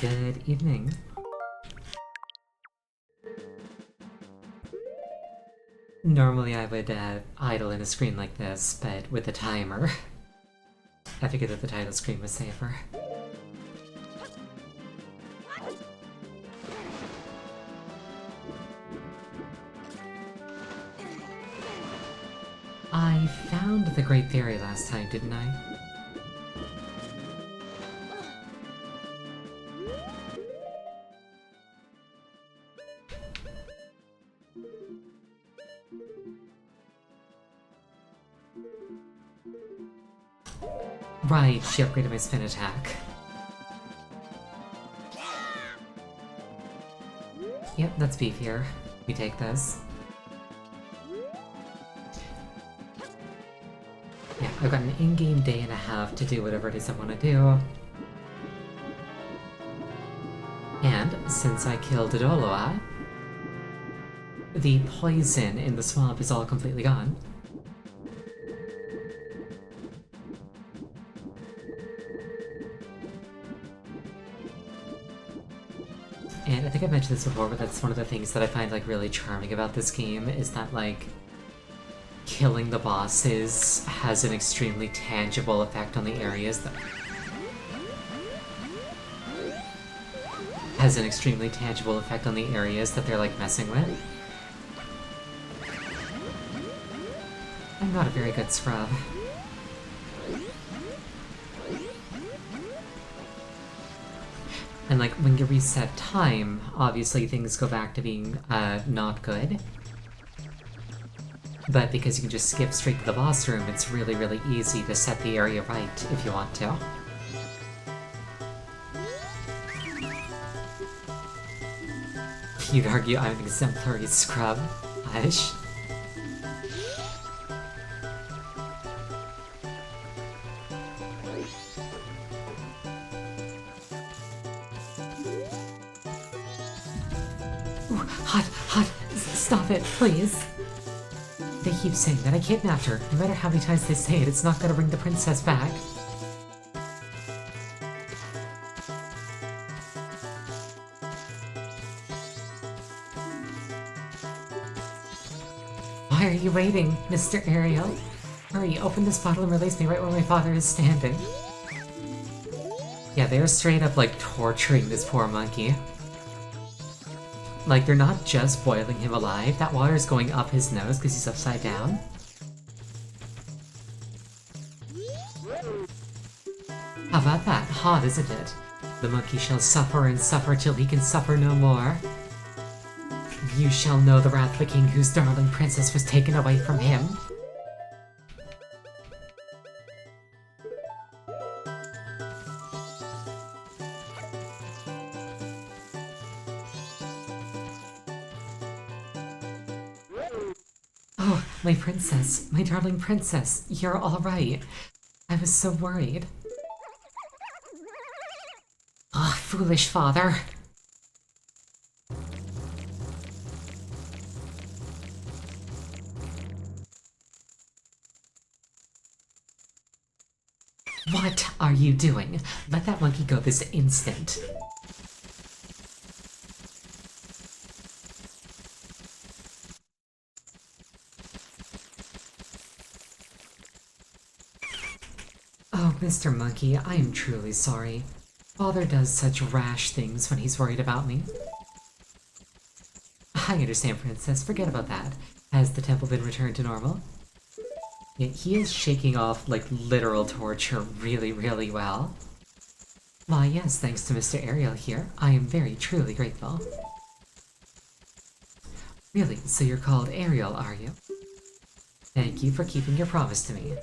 Good evening. Normally I would idle in a screen like this, but with a timer, I figured that the title screen was safer. I found the Great Fairy last time, didn't I? Right, she upgraded my spin attack. Yep, that's beefier. We take this. Yeah, I've got an in-game day and a half to do whatever it is I want to do. And since I killed Dodoloa, the poison in the swamp is all completely gone. And I think I've mentioned this before, but that's one of the things that I find like really charming about this game is that like killing the bosses has an extremely tangible effect on the areas that they're like messing with. I'm not a very good scrub. And like, when you reset time, obviously things go back to being, not good. But because you can just skip straight to the boss room, it's really, really easy to set the area right if you want to. You'd argue I'm an exemplary scrub. Hush. Hot, stop it, please. They keep saying that I kidnapped her. No matter how many times they say it, it's not gonna bring the princess back. Why are you waiting, Mr. Ariel? Hurry, open this bottle and release me right where my father is standing. Yeah, they're straight up like torturing this poor monkey. Like, they're not just boiling him alive, that water's going up his nose because he's upside down. How about that? Hot, isn't it? The monkey shall suffer and suffer till he can suffer no more. You shall know the wrath of the king whose darling princess was taken away from him. Oh, my princess, my darling princess, you're all right. I was so worried. Ah, foolish father. What are you doing? Let that monkey go this instant. Oh, Mr. Monkey, I am truly sorry. Father does such rash things when he's worried about me. I understand, Princess. Forget about that. Has the temple been returned to normal? Yeah, he is shaking off, like, literal torture really, really well. Why, yes, thanks to Mr. Ariel here. I am very, truly grateful. Really? So you're called Ariel, are you? Thank you for keeping your promise to me.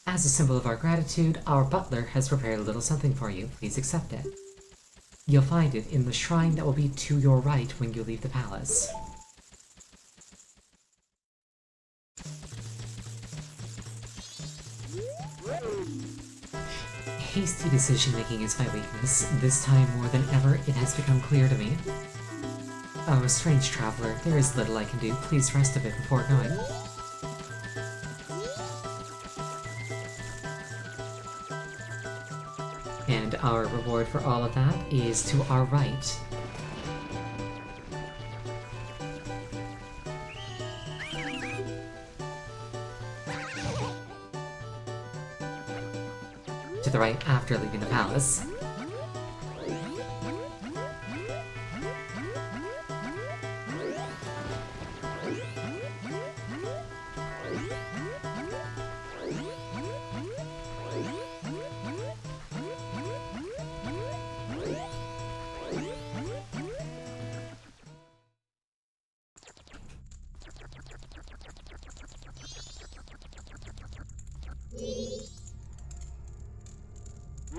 As a symbol of our gratitude, our butler has prepared a little something for you. Please accept it. You'll find it in the shrine that will be to your right when you leave the palace. Hasty decision-making is my weakness. This time more than ever, it has become clear to me. Oh, strange traveler, there is little I can do. Please rest a bit before going. And our reward for all of that is to our right. To the right after leaving the palace.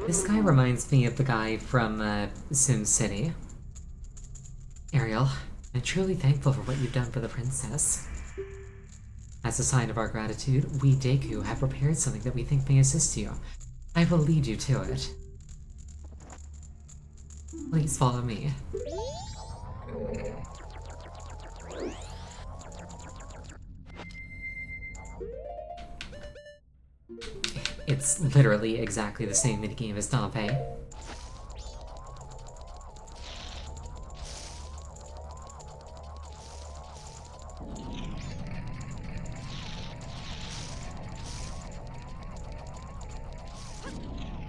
This guy reminds me of the guy from Sim City. Ariel, I'm truly thankful for what you've done for the princess. As a sign of our gratitude, we Deku have prepared something that we think may assist you. I will lead you to it. Please follow me. It's literally exactly the same minigame as Dampé.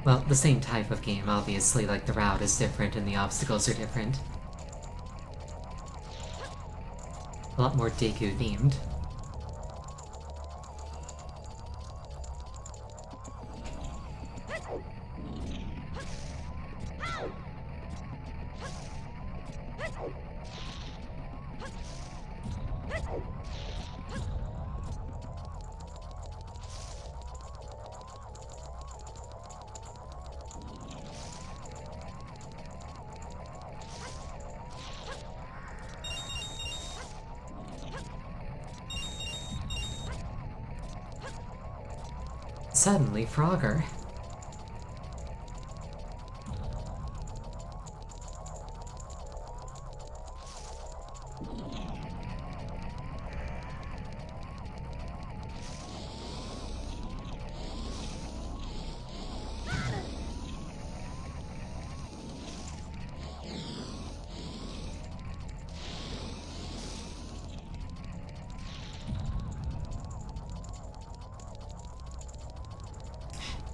Well, the same type of game, obviously, like the route is different and the obstacles are different. A lot more Deku themed. Suddenly, Frogger.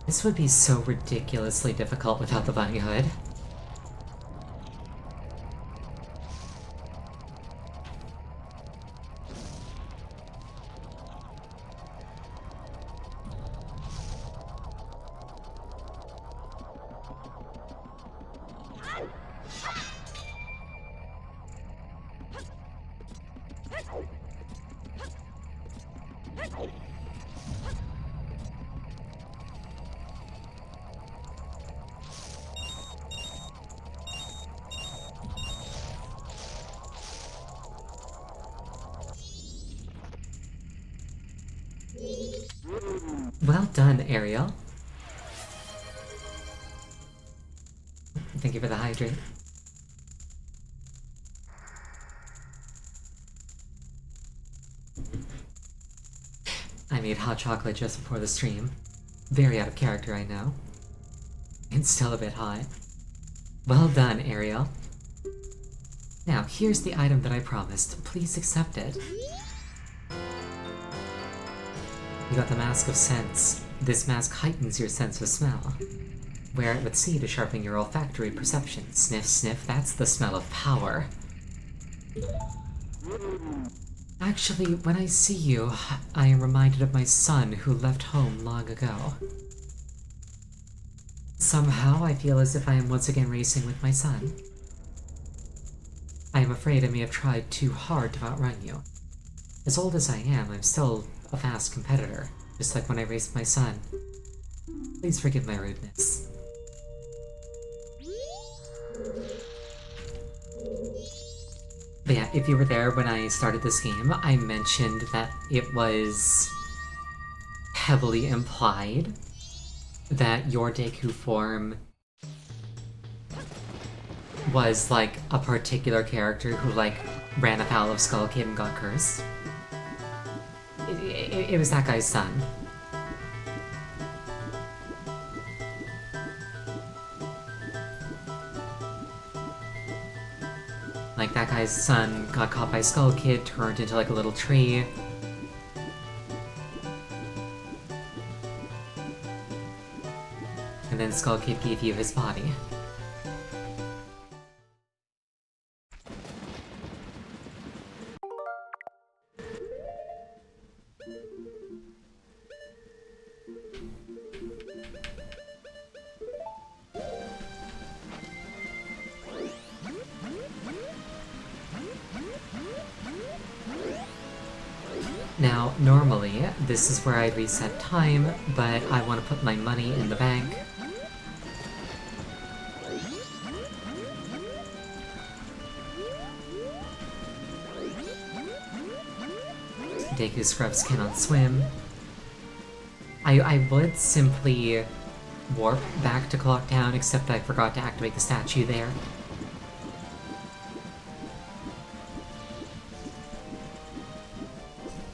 This would be so ridiculously difficult without the bunny hood. Well done, Ariel. Thank you for the hydrate. I made hot chocolate just before the stream. Very out of character, I know. And still a bit hot. Well done, Ariel. Now, here's the item that I promised. Please accept it. You got the Mask of Sense. This mask heightens your sense of smell. Wear it with C to sharpen your olfactory perception. Sniff, sniff, that's the smell of power. Actually, when I see you, I am reminded of my son who left home long ago. Somehow, I feel as if I am once again racing with my son. I am afraid I may have tried too hard to outrun you. As old as I am, I'm still a fast competitor, just like when I raced my son. Please forgive my rudeness. But yeah, if you were there when I started this game, I mentioned that it was heavily implied that your Deku form was like a particular character who like ran afoul of Skull Kid and got cursed. It was that guy's son. Like, that guy's son got caught by Skull Kid, turned into like a little tree. And then Skull Kid gave you his body. Now, normally, this is where I'd reset time, but I want to put my money in the bank. Deku Scrubs cannot swim. I would simply warp back to Clock Town, except I forgot to activate the statue there.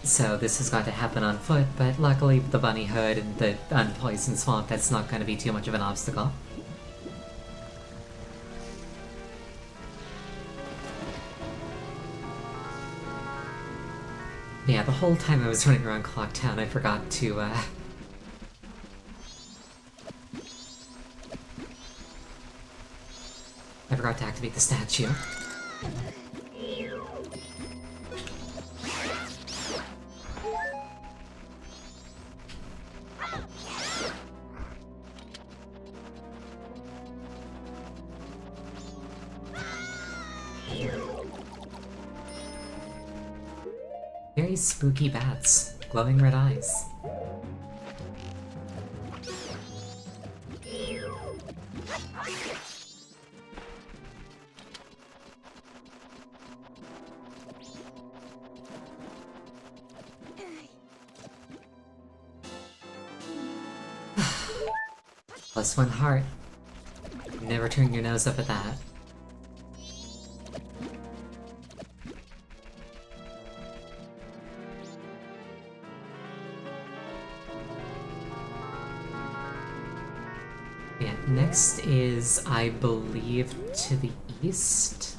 So this has got to happen on foot, but luckily with the Bunny Hood and the Unpoisoned Swamp, that's not going to be too much of an obstacle. Yeah, the whole time I was running around Clock Town, I forgot to, I forgot to activate the statue. Very spooky bats, glowing red eyes. +1 heart. Never turn your nose up at that. Yeah, next is, I believe, to the east?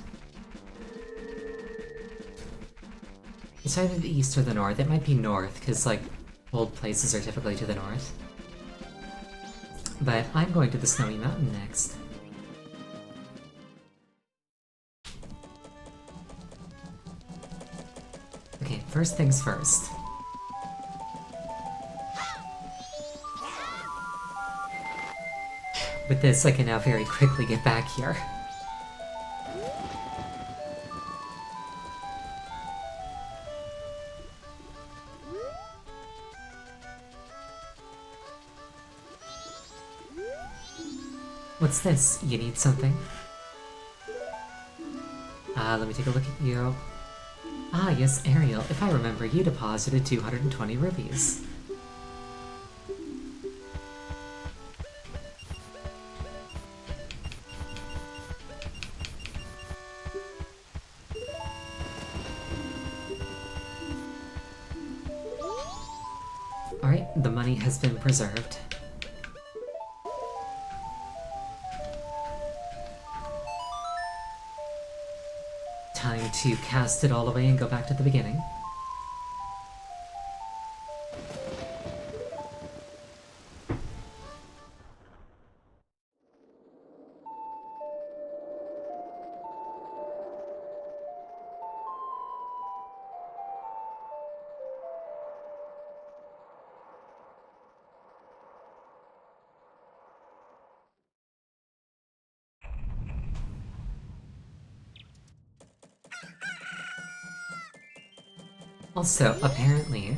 It's either the east or the north. It might be north, because, like, old places are typically to the north. But I'm going to the Snowy Mountain next. Okay, first things first. With this, I can now very quickly get back here. What's this? You need something? Let me take a look at you. Ah, yes, Ariel. If I remember, you deposited 220 rupees. Alright, the money has been preserved. Time to cast it all away and go back to the beginning. Also, apparently,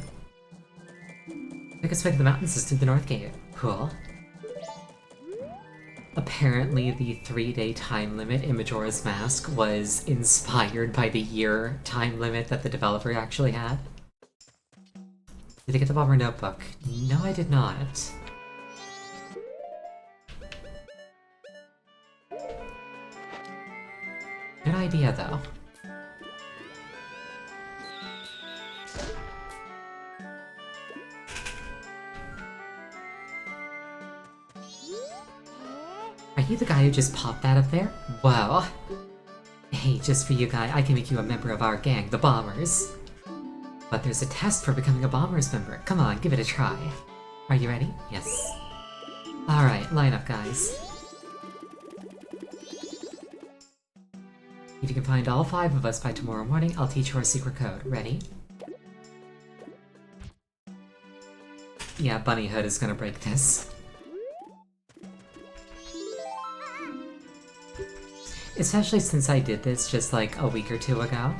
the quickest way to the mountains is through the North Gate. Cool. Apparently, the 3-day time limit in Majora's Mask was inspired by the year time limit that the developer actually had. Did I get the Bomber Notebook? No, I did not. Good idea, though. Are you the guy who just popped that up there? Wow. Hey, just for you guy, I can make you a member of our gang, the Bombers. But there's a test for becoming a Bombers member. Come on, give it a try. Are you ready? Yes. Alright, line up, guys. If you can find all 5 of us by tomorrow morning, I'll teach you our secret code. Ready? Yeah, Bunny Hood is gonna break this. Especially since I did this just like a week or 2 ago.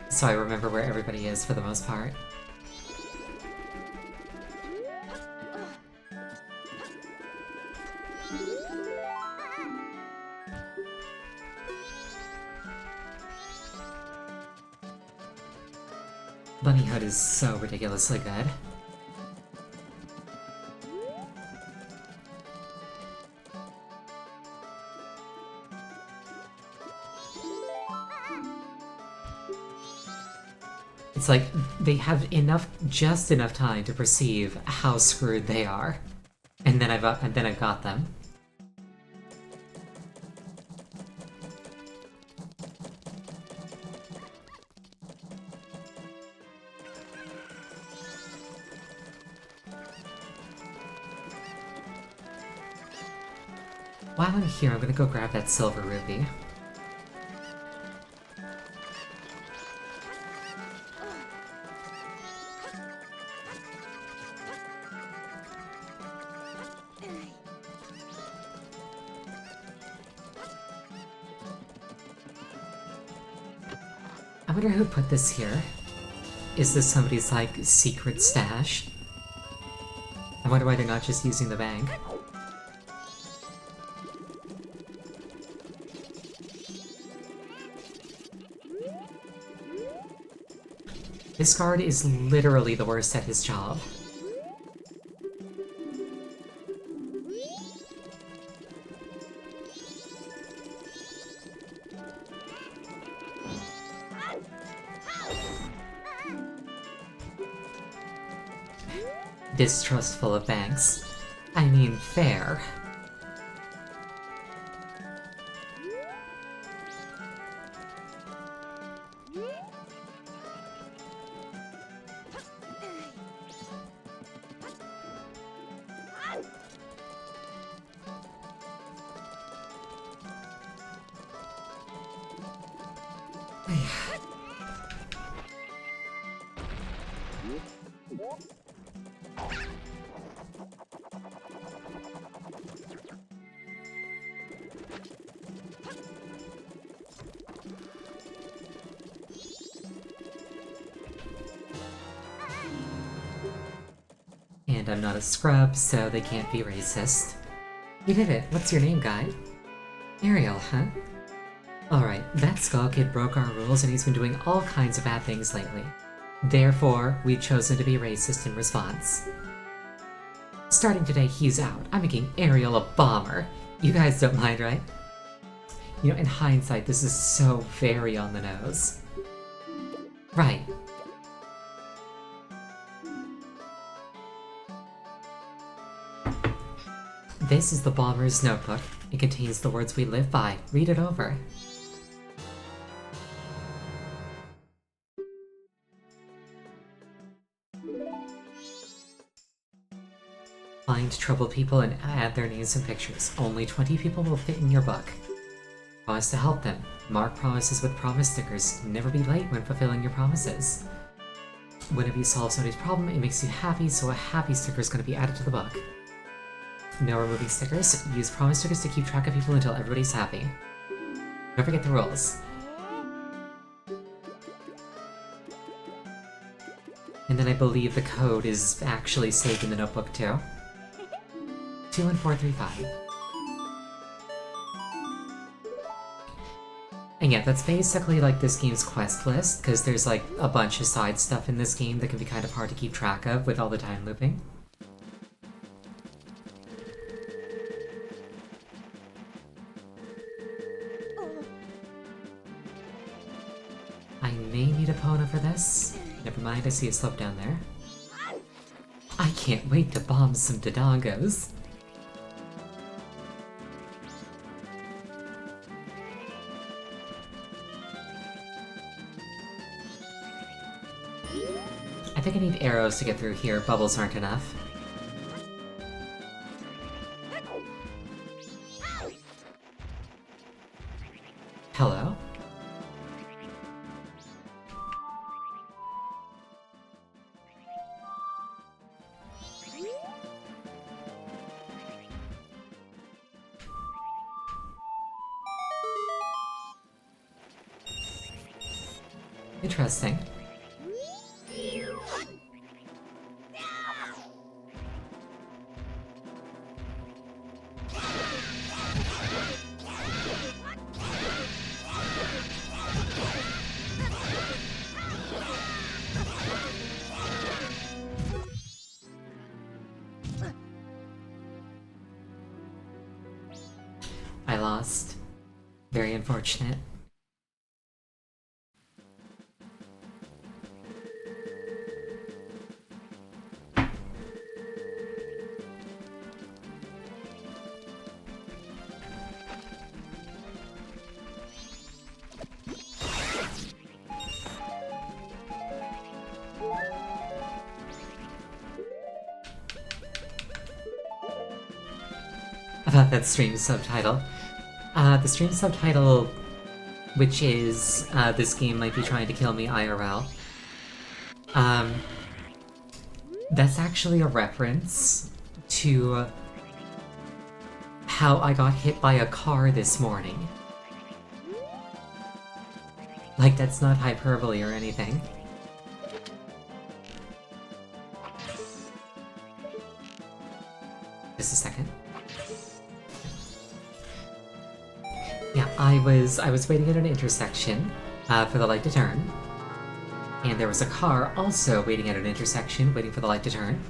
So I remember where everybody is for the most part. Bunny Hood is so ridiculously good. It's like, they have just enough time to perceive how screwed they are. And then I've got them. While I'm here, I'm gonna go grab that silver ruby. I wonder who put this here. Is this somebody's, like, secret stash? I wonder why they're not just using the bank. This guard is literally the worst at his job. Distrustful of banks. I mean, fair. And I'm not a scrub, so they can't be racist. You did it. What's your name, guy? Ariel, huh? Alright, that Skull Kid broke our rules and he's been doing all kinds of bad things lately. Therefore, we've chosen to be racist in response. Starting today, he's out. I'm making Ariel a bomber. You guys don't mind, right? You know, in hindsight, this is so very on the nose. Right. This is the Bomber's Notebook. It contains the words we live by. Read it over. Find troubled people and add their names and pictures. Only 20 people will fit in your book. Promise to help them. Mark promises with promise stickers. Never be late when fulfilling your promises. Whenever you solve somebody's problem, it makes you happy, so a happy sticker is going to be added to the book. No removing stickers. Use promise stickers to keep track of people until everybody's happy. Don't forget the rules. And then I believe the code is actually saved in the notebook too. 21435. And yeah, that's basically like this game's quest list, because there's like a bunch of side stuff in this game that can be kind of hard to keep track of with all the time looping. I may need a Pona for this. Never mind, I see a slope down there. I can't wait to bomb some Dodongos. think I need arrows to get through here. Bubbles aren't enough. Hello? Interesting. I lost. Very unfortunate. About that stream subtitle. The stream subtitle, which is, this game might be trying to kill me IRL. That's actually a reference to how I got hit by a car this morning. Like, that's not hyperbole or anything. Just a second. Yeah, I was waiting at an intersection for the light to turn. And there was a car also waiting at an intersection, waiting for the light to turn.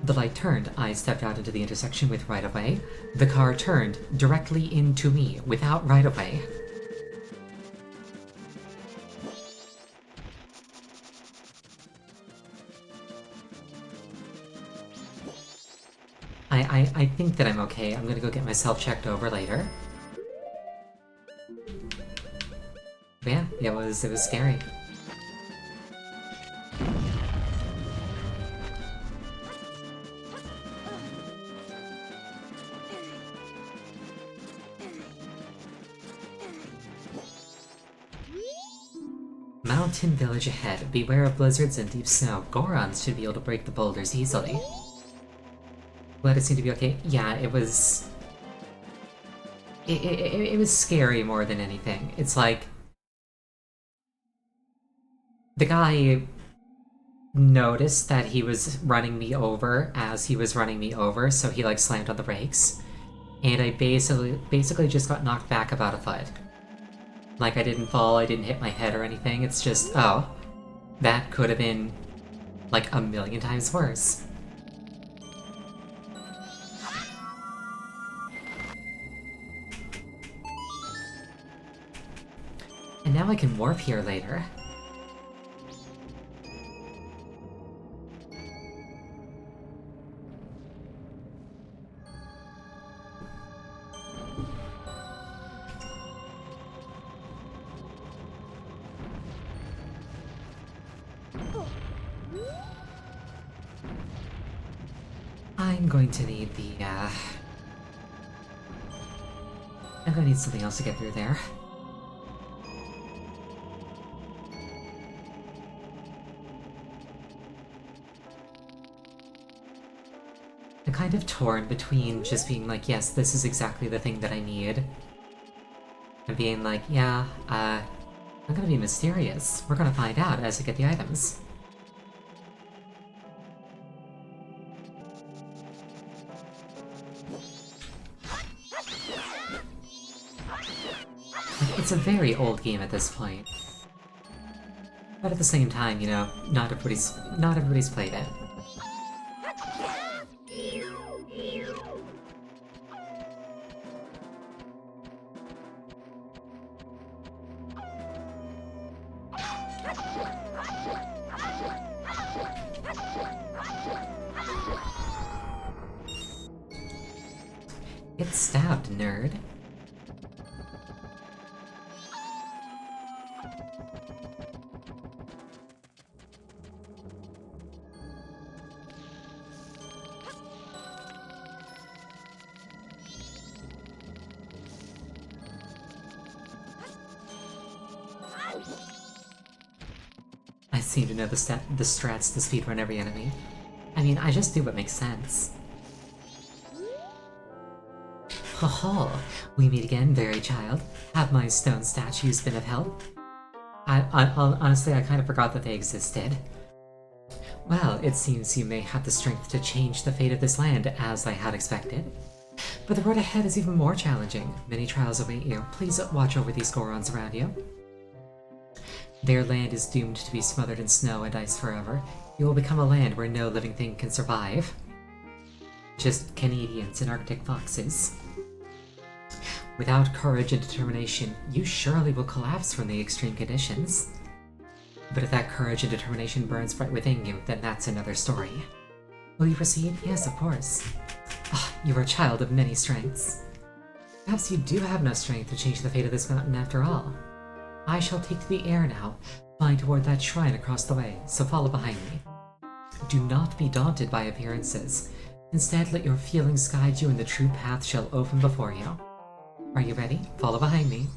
The light turned. I stepped out into the intersection with right-of-way. The car turned directly into me without right-of-way. I think that I'm okay. I'm gonna go get myself checked over later. But yeah, it was scary. Mountain village ahead. Beware of blizzards and deep snow. Gorons should be able to break the boulders easily. Let it seem to be okay. Yeah, it was... It was scary more than anything. It's like... The guy noticed that he was running me over as he was running me over, so he like slammed on the brakes. And I basically just got knocked back about a foot. Like, I didn't fall, I didn't hit my head or anything, it's just, oh, that could have been, like, a million times worse. And now I can warp here later. I'm going to need the, I'm gonna need something else to get through there. I'm kind of torn between just being like, yes, this is exactly the thing that I need, and being like, yeah, I'm gonna be mysterious. We're gonna find out as I get the items. It's a very old game at this point. But at the same time, you know, not everybody's played it. Get stabbed, nerd. I seem to know the strats to speedrun every enemy. I mean, I just do what makes sense. Ho ho! We meet again, very child. Have my stone statues been of help? Honestly, I kind of forgot that they existed. Well, it seems you may have the strength to change the fate of this land, as I had expected. But the road ahead is even more challenging. Many trials await you. Please watch over these Gorons around you. Their land is doomed to be smothered in snow and ice forever. You will become a land where no living thing can survive. Just Canadians and Arctic foxes. Without courage and determination, you surely will collapse from the extreme conditions. But if that courage and determination burns right within you, then that's another story. Will you proceed? Yes, of course. Ah, you are a child of many strengths. Perhaps you do have enough strength to change the fate of this mountain after all. I shall take to the air now, flying toward that shrine across the way, so follow behind me. Do not be daunted by appearances. Instead, let your feelings guide you and the true path shall open before you. Are you ready? Follow behind me.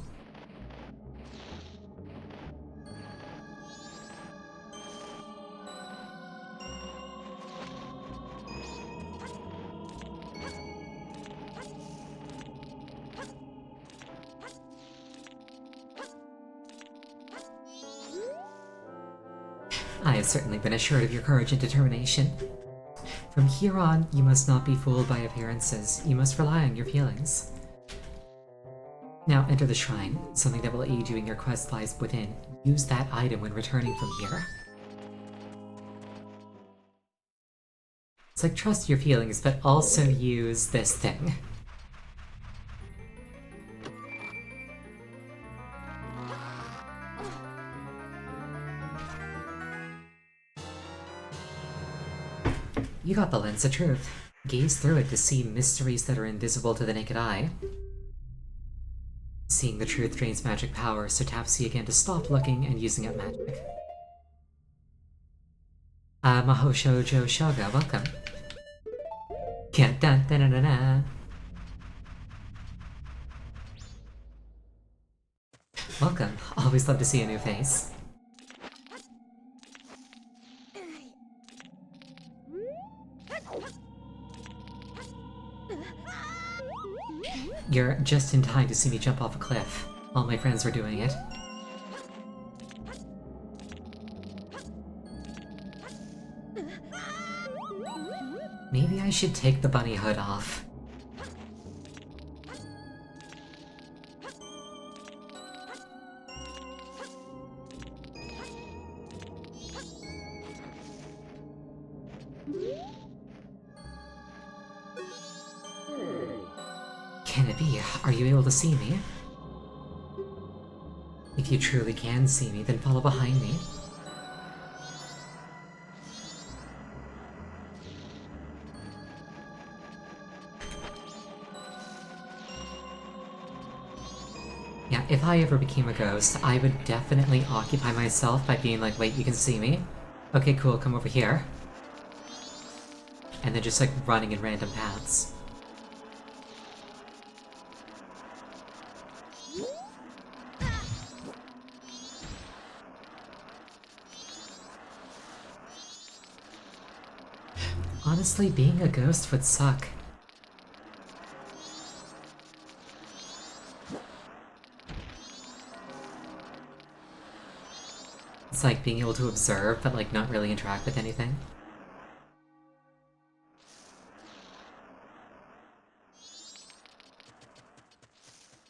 I have certainly been assured of your courage and determination. From here on, you must not be fooled by appearances. You must rely on your feelings. Now enter the shrine. Something that will aid you in your quest lies within. Use that item when returning from here. It's like trust your feelings, but also use this thing. You got the lens of truth. Gaze through it to see mysteries that are invisible to the naked eye. Seeing the truth drains magic power, so tap C again to stop looking and using up magic. Maho Shoujo Shoga, welcome. Dun dun dun dun dun. Welcome. Always love to see a new face. You're just in time to see me jump off a cliff. All my friends were doing it. Maybe I should take the bunny hood off. Can it be? Are you able to see me? If you truly can see me, then follow behind me. Yeah, if I ever became a ghost, I would definitely occupy myself by being like, wait, you can see me? Okay, cool, come over here. And then just like running in random paths. Honestly, being a ghost would suck. It's like being able to observe, but like not really interact with anything.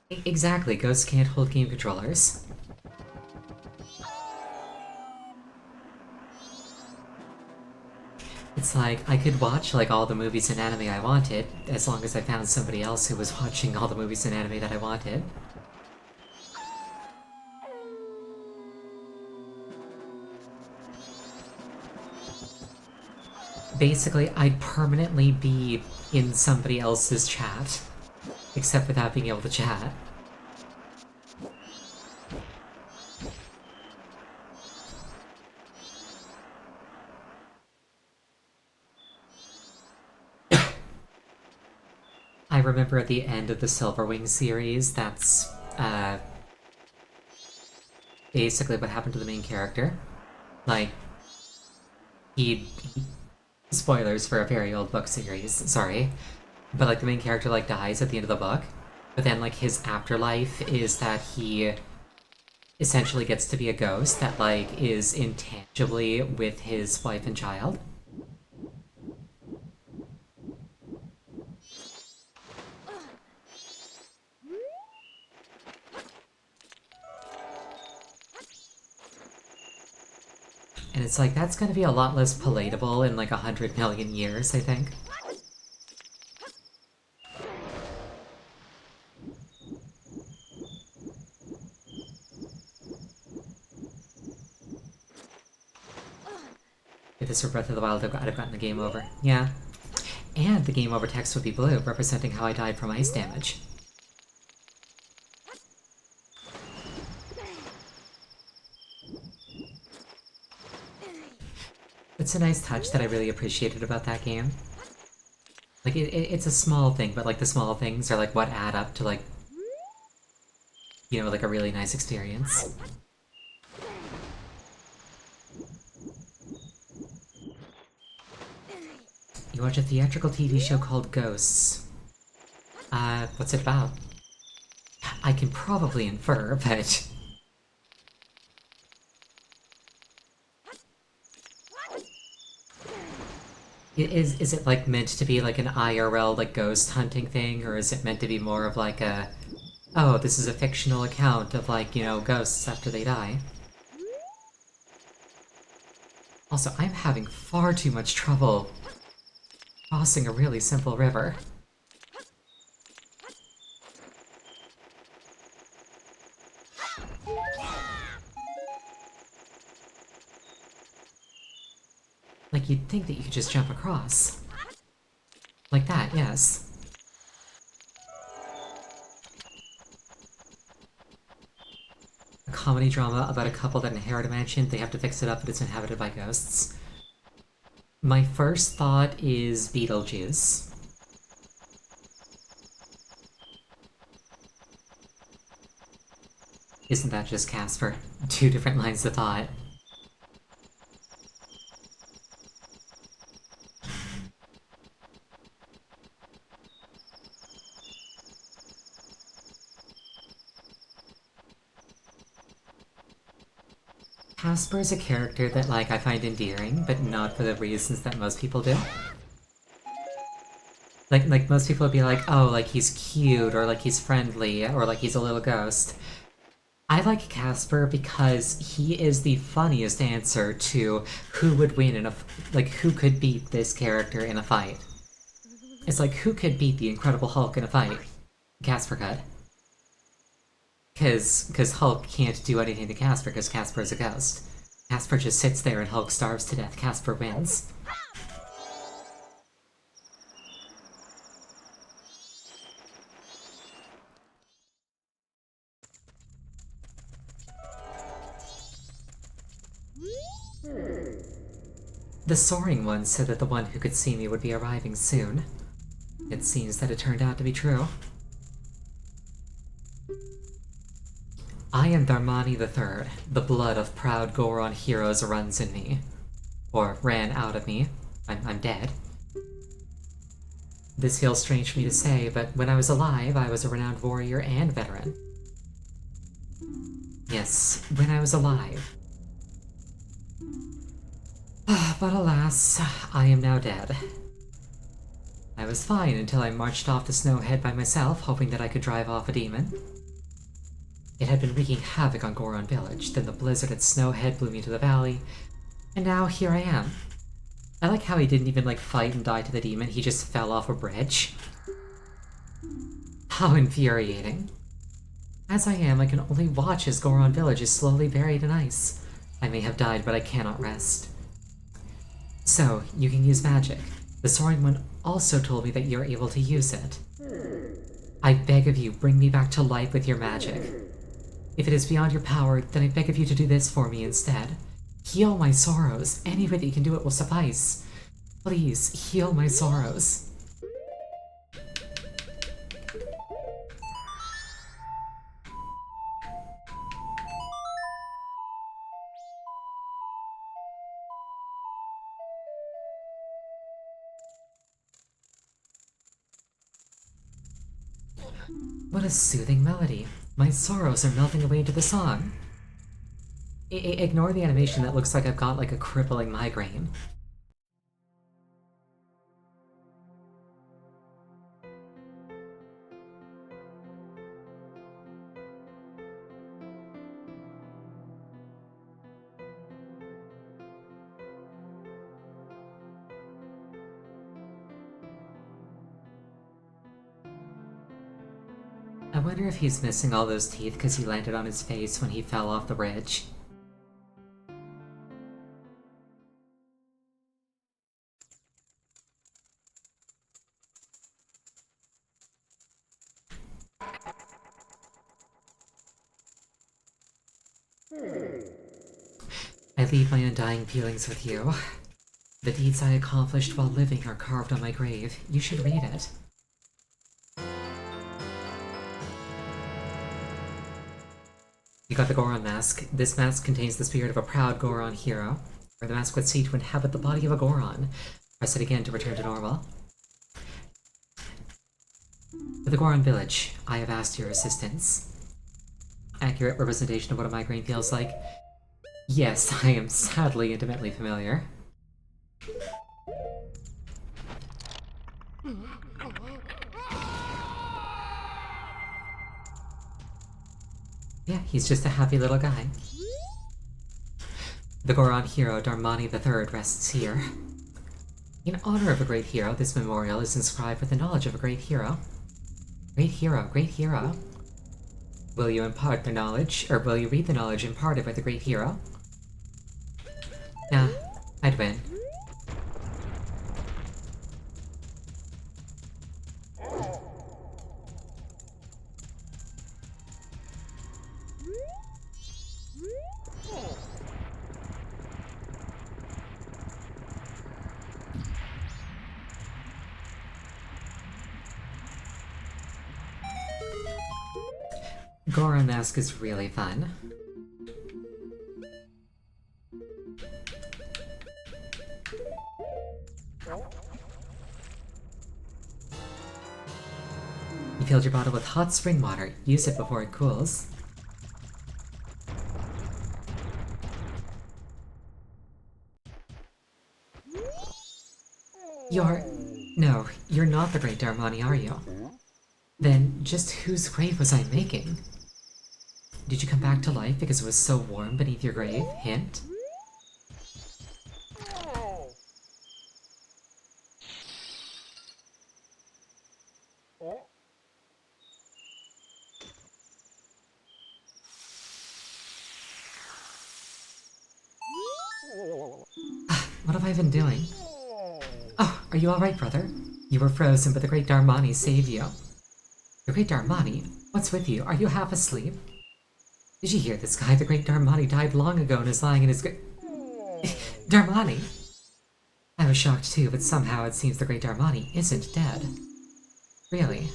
Exactly, ghosts can't hold game controllers. It's like, I could watch like all the movies and anime I wanted, as long as I found somebody else who was watching all the movies and anime that I wanted. Basically, I'd permanently be in somebody else's chat, except without being able to chat. I remember at the end of the Silverwing series, that's, basically what happened to the main character. Like, he spoilers for a very old book series, sorry. But like the main character like dies at the end of the book. But then like his afterlife is that he essentially gets to be a ghost that like is intangibly with his wife and child. And it's like, that's gonna be a lot less palatable in like 100 million years, I think. If this were Breath of the Wild, I'd have gotten the game over. Yeah. And the game over text would be blue, representing how I died from ice damage. It's a nice touch that I really appreciated about that game. Like, it's a small thing, but like the small things are like what add up to like, you know, like a really nice experience. You watch a theatrical TV show called Ghosts. What's it about? I can probably infer, but... Is it like meant to be like an IRL like ghost hunting thing, or is it meant to be more of like a, oh, this is a fictional account of like, you know, ghosts after they die? Also, I'm having far too much trouble crossing a really simple river. Like, you'd think that you could just jump across. Like that, yes. A comedy drama about a couple that inherit a mansion, they have to fix it up, but it's inhabited by ghosts. My first thought is Beetlejuice. Isn't that just Casper? Two different lines of thought. Casper is a character that, like, I find endearing, but not for the reasons that most people do. Like most people would be like, oh, like, he's cute, or like, he's friendly, or like, he's a little ghost. I like Casper because he is the funniest answer to who would win in a... like, who could beat this character in a fight. It's like, who could beat the Incredible Hulk in a fight? Casper could. Because Hulk can't do anything to Casper because Casper is a ghost. Casper just sits there and Hulk starves to death. Casper wins. The soaring one said that the one who could see me would be arriving soon. It seems that it turned out to be true. I am Dharmani III. The blood of proud Goron heroes runs in me. Or ran out of me. I'm dead. This feels strange for me to say, but when I was alive, I was a renowned warrior and veteran. Yes, when I was alive. But alas, I am now dead. I was fine until I marched off the Snowhead by myself, hoping that I could drive off a demon. It had been wreaking havoc on Goron Village, then the blizzard at Snowhead blew me to the valley, and now here I am. I like how he didn't even, like, fight and die to the demon, he just fell off a bridge. How infuriating. As I am, I can only watch as Goron Village is slowly buried in ice. I may have died, but I cannot rest. So, you can use magic. The Soaring One also told me that you're able to use it. I beg of you, bring me back to life with your magic. If it is beyond your power, then I beg of you to do this for me instead. Heal my sorrows. Any way that you can do it will suffice. Please, heal my sorrows. What a soothing melody. My sorrows are melting away into the song. Ignore the animation that looks like I've got like a crippling migraine. I wonder if he's missing all those teeth because he landed on his face when he fell off the bridge. I leave my undying feelings with you. The deeds I accomplished while living are carved on my grave. You should read it. You got the Goron mask. This mask contains the spirit of a proud Goron hero. Where the mask would seek to inhabit the body of a Goron. Press it again to return to normal. For the Goron village, I have asked your assistance. Accurate representation of what a migraine feels like? Yes, I am sadly intimately familiar. Yeah, he's just a happy little guy. The Goron hero Darmani III rests here. In honor of a great hero, this memorial is inscribed with the knowledge of a great hero. Great hero, great hero. Will you impart the knowledge, or will you read the knowledge imparted by the great hero? Nah, I'd win. Goron Mask is really fun. You filled your bottle with hot spring water. Use it before it cools. No, you're not the Great Darmani, are you? Then, just whose grave was I making? Did you come back to life because it was so warm beneath your grave? Hint? What have I been doing? Oh, are you alright, brother? You were frozen, but the Great Darmani saved you. The Great Darmani? What's with you? Are you half asleep? Did you hear this guy? The Great Darmani died long ago and is lying in his Darmani? I was shocked too, but somehow it seems the Great Darmani isn't dead. Really?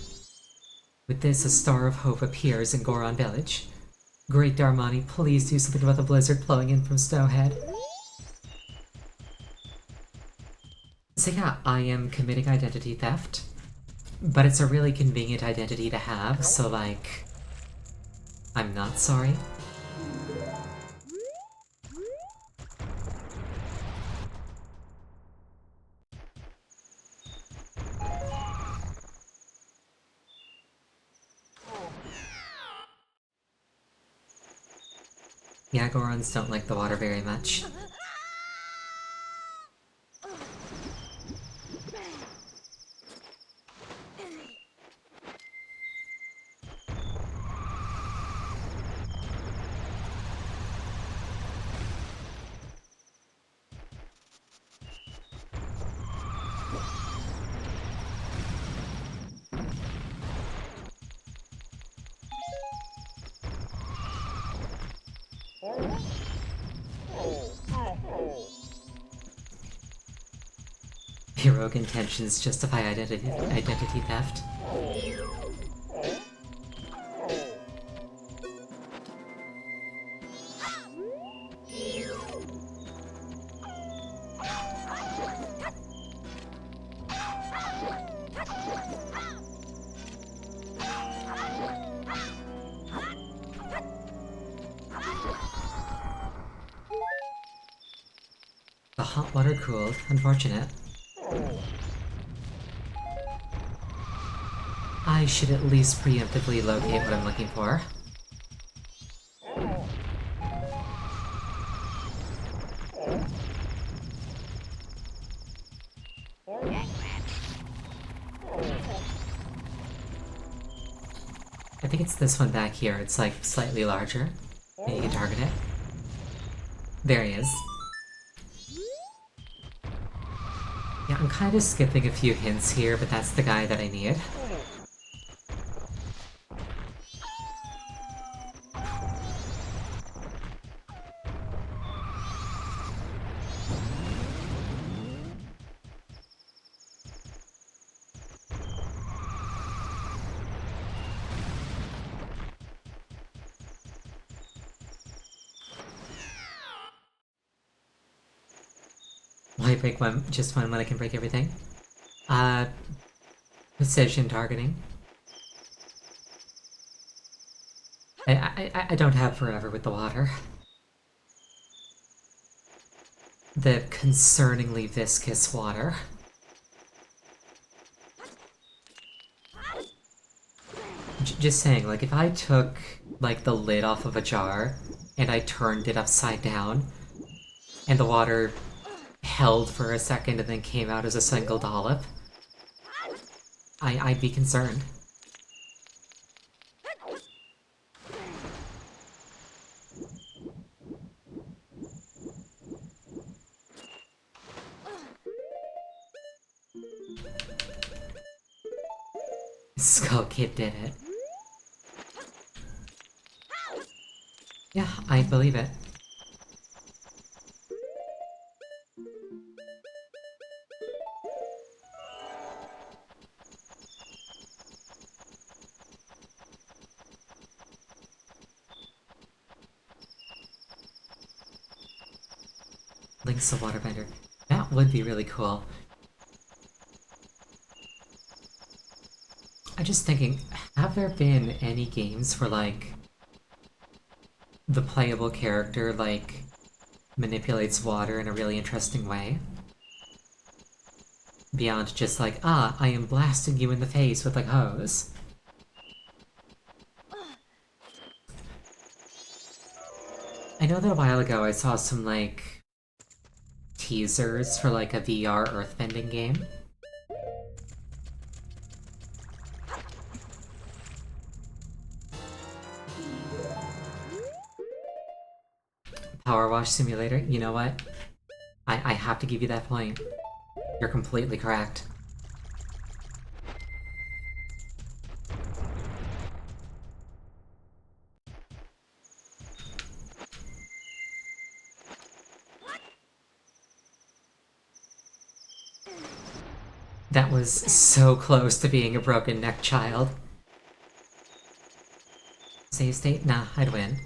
With this, a star of hope appears in Goron Village. Great Darmani, please do something about the blizzard blowing in from Snowhead. So yeah, I am committing identity theft. But it's a really convenient identity to have, so like... I'm not sorry. Yeah, Gorons don't like the water very much. Heroic intentions justify identity theft. The hot water cooled. Unfortunate. I should at least preemptively locate what I'm looking for. I think it's this one back here. It's like slightly larger. And you can target it. There he is. Yeah, I'm kind of skipping a few hints here, but that's the guy that I need. Why break one? Just one when I can break everything? Precision targeting. I don't have forever with the water. The concerningly viscous water. Just saying, like, if I took, like, the lid off of a jar and I turned it upside down and the water held for a second and then came out as a single dollop, I'd be concerned. Skull Kid did it. Yeah, I believe it. Link's a waterbender. That would be really cool. I'm just thinking, have there been any games where, like, the playable character, like, manipulates water in a really interesting way? Beyond just like, ah, I am blasting you in the face with a hose. I know that a while ago I saw some, like, teasers for, like, a VR earthbending game. Power Wash Simulator, you know what? I have to give you that point. You're completely correct. That was so close to being a broken neck child. Save state? Nah, I'd win.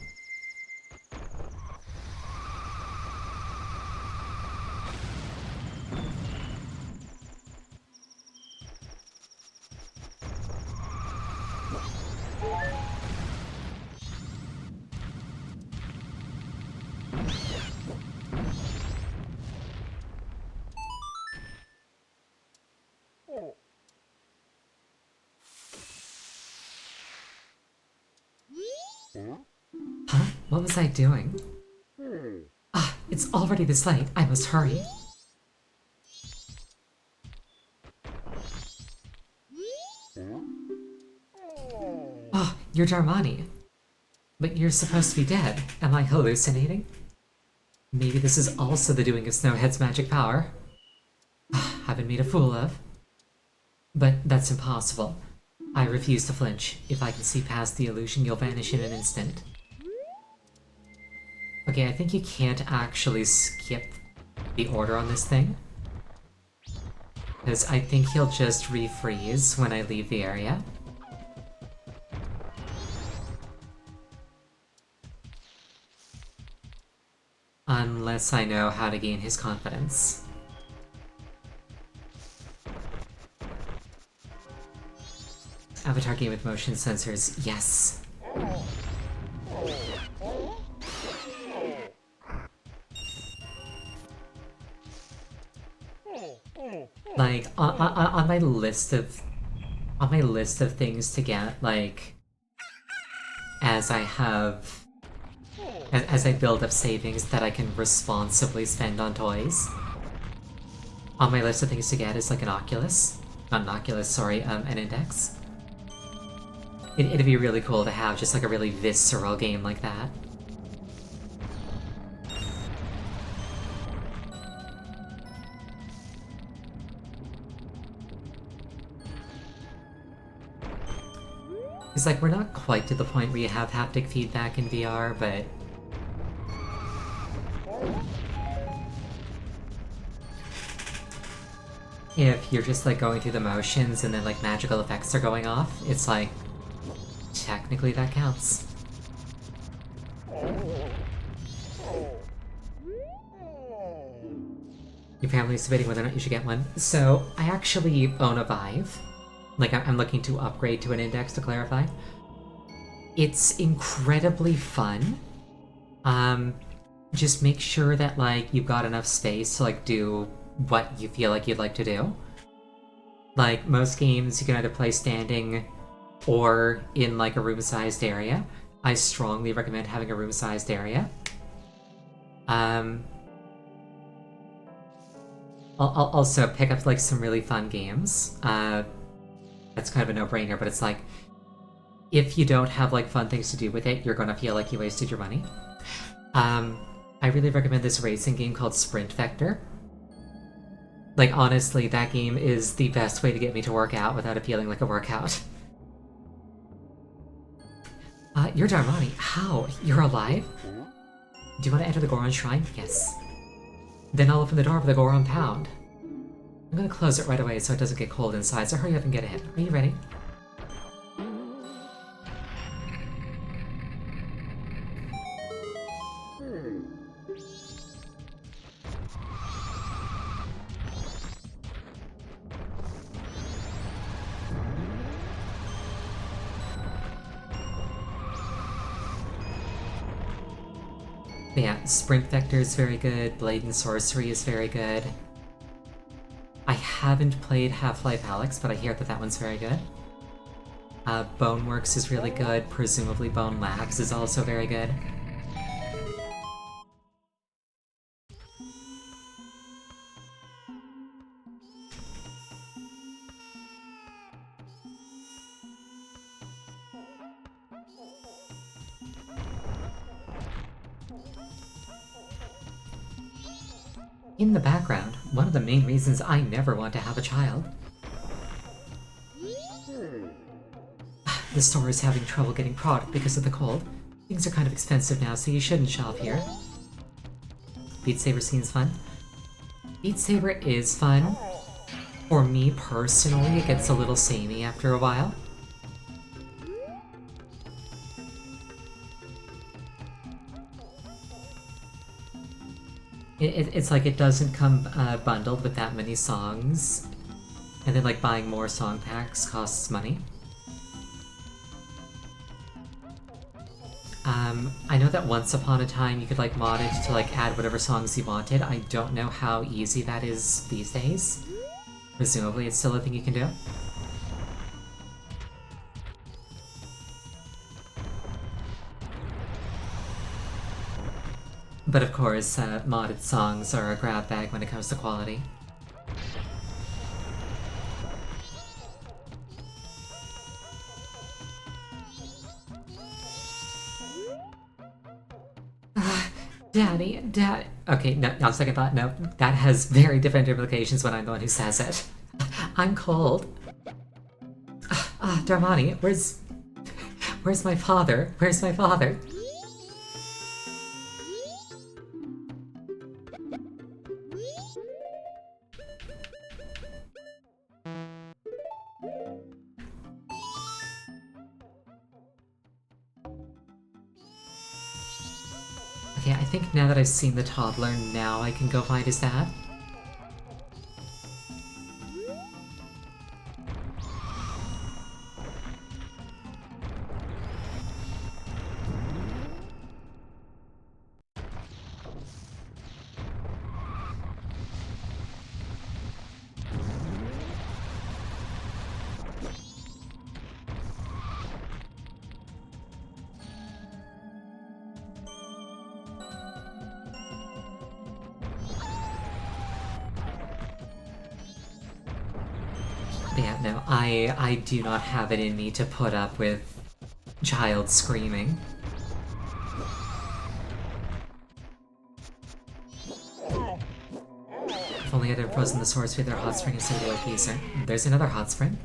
Huh? What was I doing? Ah, it's already this late. I must hurry. Oh, you're Darmani. But you're supposed to be dead. Am I hallucinating? Maybe this is also the doing of Snowhead's magic power. I've been made a fool of. But that's impossible. I refuse to flinch. If I can see past the illusion, you'll vanish in an instant. Okay, I think you can't actually skip the order on this thing. Because I think he'll just refreeze when I leave the area. Unless I know how to gain his confidence. Avatar game with motion sensors, yes. Like, on my list of... On my list of things to get, like... As I have... As I build up savings that I can responsibly spend on toys. On my list of things to get is like an Oculus. Not an Oculus, sorry, an Index. It'd be really cool to have just like a really visceral game like that. It's like, we're not quite to the point where you have haptic feedback in VR, but... If you're just like going through the motions and then like magical effects are going off, it's like... Technically that counts. Your family's debating whether or not you should get one. So, I actually own a Vive. Like, I'm looking to upgrade to an Index, to clarify. It's incredibly fun. Just make sure that, like, you've got enough space to, like, do what you feel like you'd like to do. Like, most games you can either play standing or in, like, a room-sized area. I strongly recommend having a room-sized area. I'll also pick up, like, some really fun games. That's kind of a no-brainer, but it's like, if you don't have, like, fun things to do with it, you're gonna feel like you wasted your money. I really recommend this racing game called Sprint Vector. Like, honestly, that game is the best way to get me to work out without it feeling like a workout. You're Darmani. How? You're alive? Do you want to enter the Goron Shrine? Yes. Then I'll open the door for the Goron Pound. I'm gonna close it right away so it doesn't get cold inside, so hurry up and get in. Are you ready? But yeah, Sprint Vector is very good, Blade and Sorcery is very good. I haven't played Half-Life Alyx, but I hear that that one's very good. Boneworks is really good, presumably Bone Labs is also very good. In the background, one of the main reasons I never want to have a child. The store is having trouble getting product because of the cold. Things are kind of expensive now, so you shouldn't shop here. Beat Saber seems fun. Beat Saber is fun. For me personally, it gets a little samey after a while. It's like it doesn't come bundled with that many songs, and then like buying more song packs costs money. I know that once upon a time you could like mod it to like add whatever songs you wanted. I don't know how easy that is these days. Presumably it's still a thing you can do. But of course, modded songs are a grab bag when it comes to quality. Daddy. Okay, no, on second thought, no. That has very different implications when I'm the one who says it. I'm cold. Darmani, where's my father? Where's my father? Okay, I think now that I've seen the toddler, now I can go find his dad. Yeah, no, I do not have it in me to put up with child screaming. If only I'd have frozen the source with their hot spring instead of the OP, sir. There's another hot spring.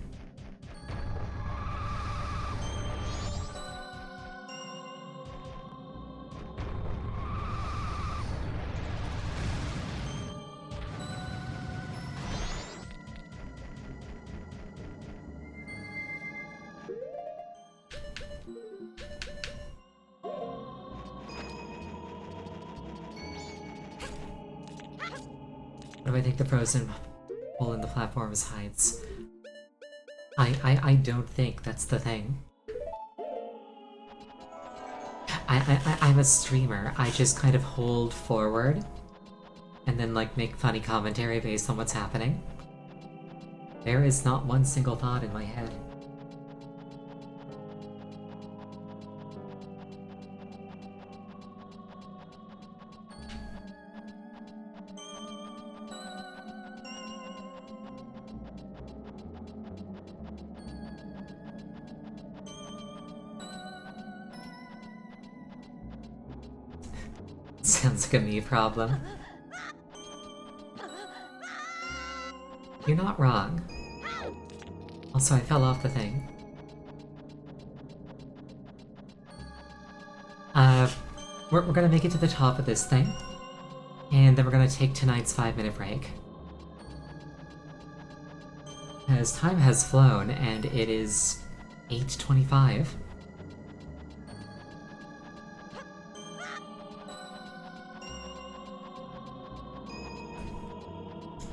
What do I think the frozen hole in the platforms hides? I don't think that's the thing. I'm a streamer. I just kind of hold forward and then like make funny commentary based on what's happening. There is not one single thought in my head. Sounds like a me problem. You're not wrong. Also, I fell off the thing. We're gonna make it to the top of this thing, and then we're gonna take tonight's 5-minute break. As time has flown, and it is 8:25.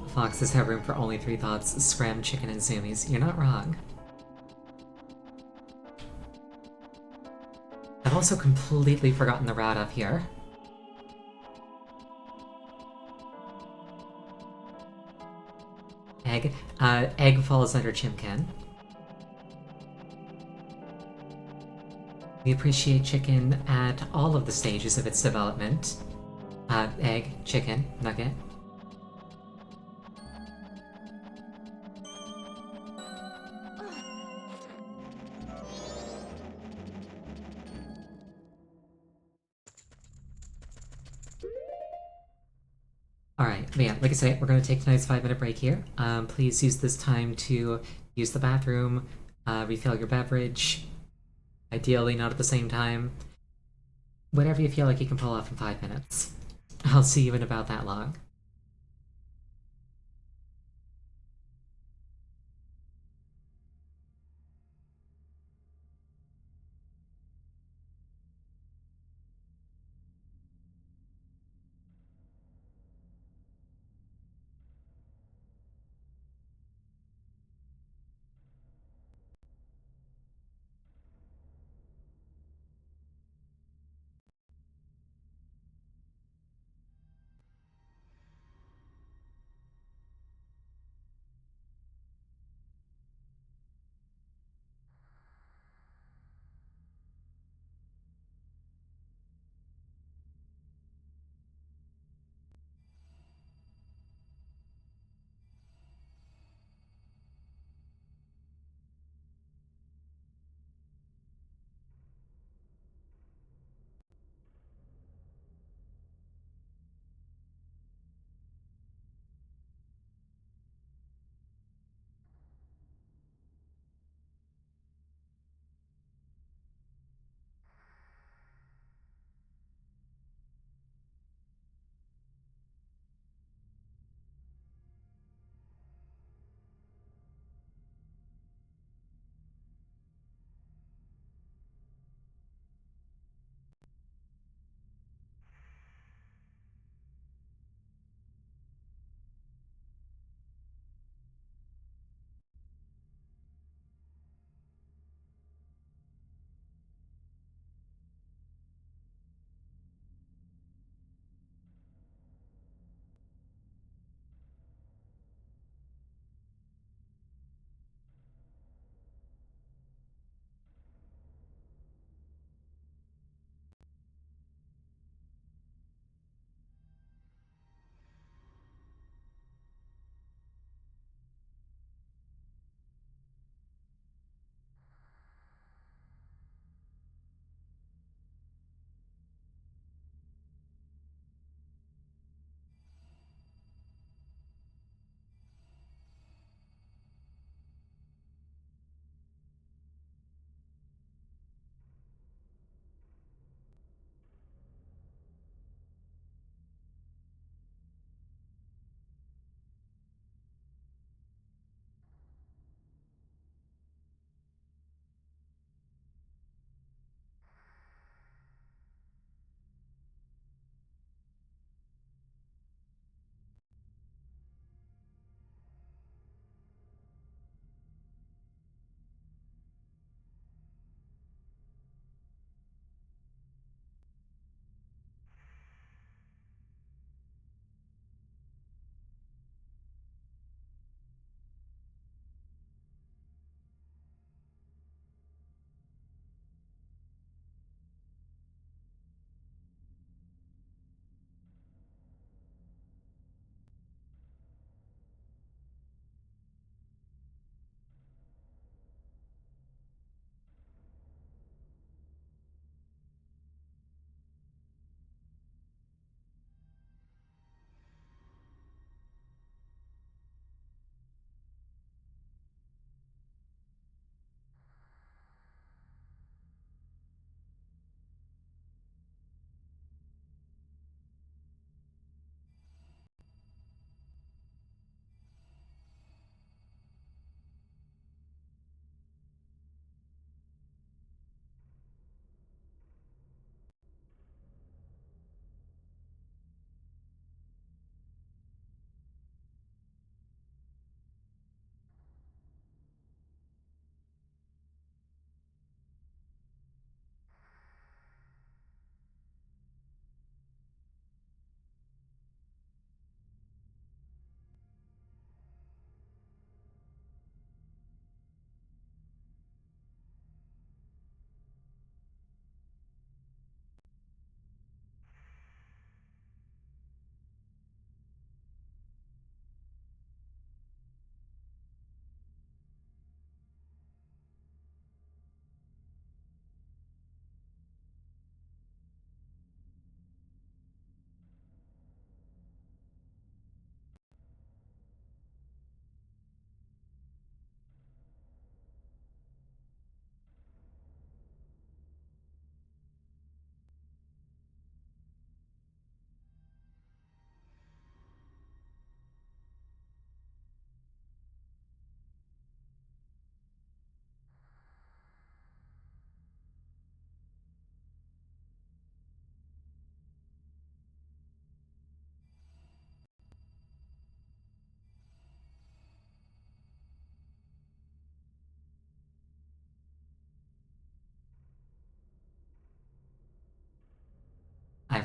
Foxes have room for only 3 thoughts: scram, chicken, and zoomies. You're not wrong. I've also completely forgotten the route up here. Egg. Egg falls under Chimkin. We appreciate chicken at all of the stages of its development. Egg, chicken, nugget. Alright, but yeah, like I say, we're gonna take tonight's 5-minute break here. Please use this time to use the bathroom, refill your beverage. Ideally, not at the same time. Whatever you feel like you can pull off in 5 minutes. I'll see you in about that long.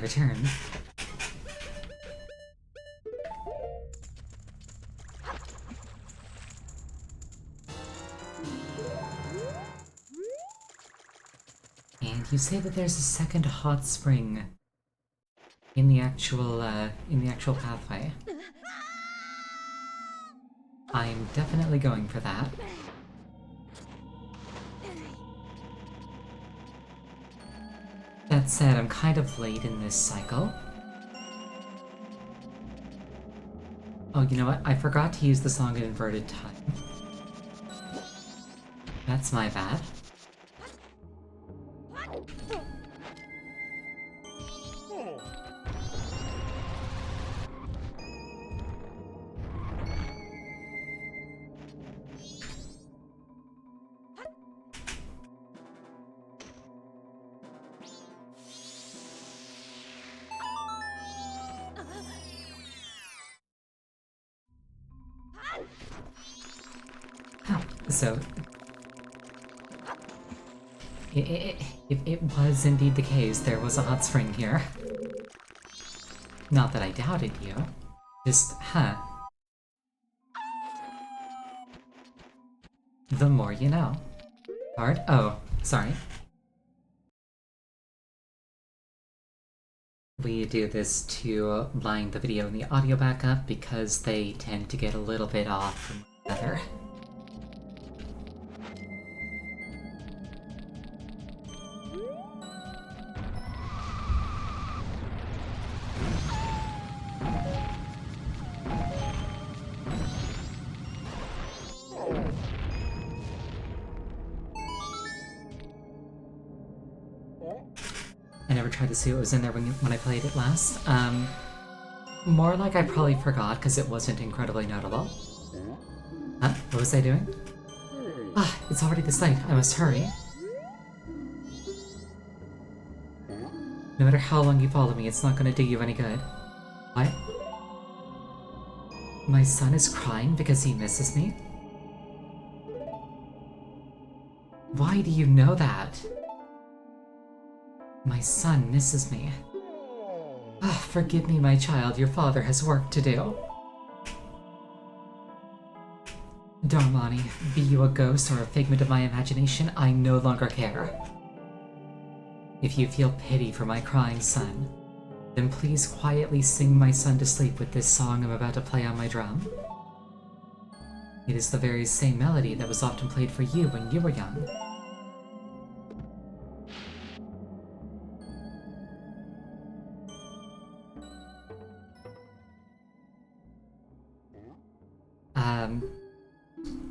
return. And you say that there's a second hot spring in the actual pathway. I'm definitely going for that. That said, I'm kind of late in this cycle. Oh, you know what? I forgot to use the song in inverted time. That's my bad. So, it was indeed the case, there was a hot spring here. Not that I doubted you. Just, the more you know. Hard? Oh, sorry. We do this to line the video and the audio back up because they tend to get a little bit off from each other. I never tried to see what was in there when I played it last. More like I probably forgot because it wasn't incredibly notable. Huh? What was I doing? Ah, it's already this late. I must hurry. No matter how long you follow me, it's not going to do you any good. What? My son is crying because he misses me? Why do you know that? My son misses me. Ah, forgive me, my child. Your father has work to do. Darmani, be you a ghost or a figment of my imagination, I no longer care. If you feel pity for my crying son, then please quietly sing my son to sleep with this song I'm about to play on my drum. It is the very same melody that was often played for you when you were young.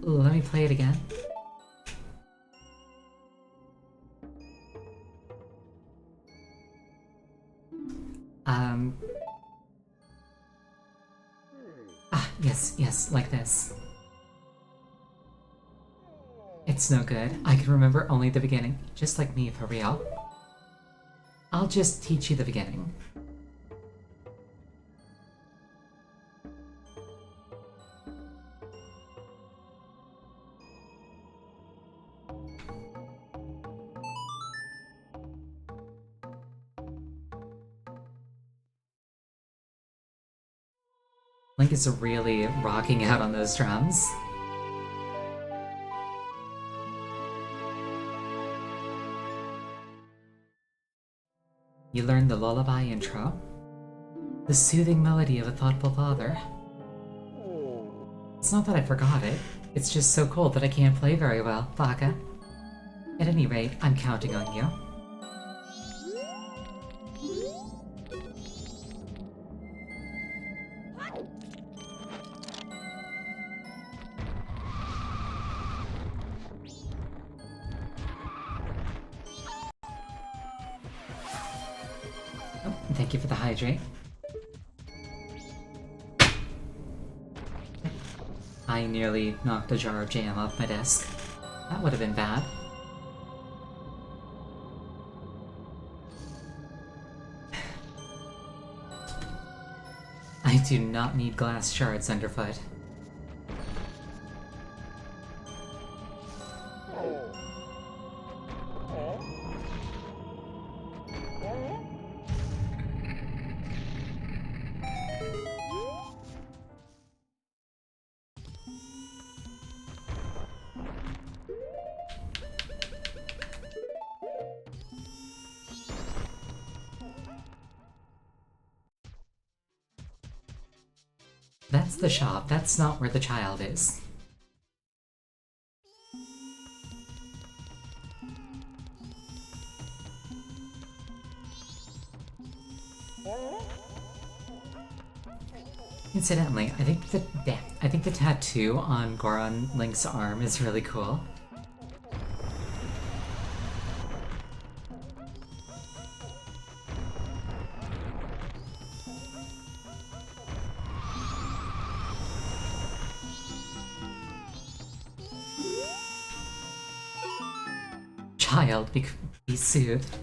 Let me play it again. Yes, like this. It's no good. I can remember only the beginning, just like me, for real. I'll just teach you the beginning. Link is really rocking out on those drums. You learned the lullaby intro? The soothing melody of a thoughtful father. It's not that I forgot it, it's just so cold that I can't play very well, Baka. At any rate, I'm counting on you. Oh, thank you for the hydrate. I nearly knocked a jar of jam off my desk. That would have been bad. I do not need glass shards underfoot. That's the shop. That's not where the child is. Incidentally, I think the tattoo on Goron Link's arm is really cool. Child, be soothed.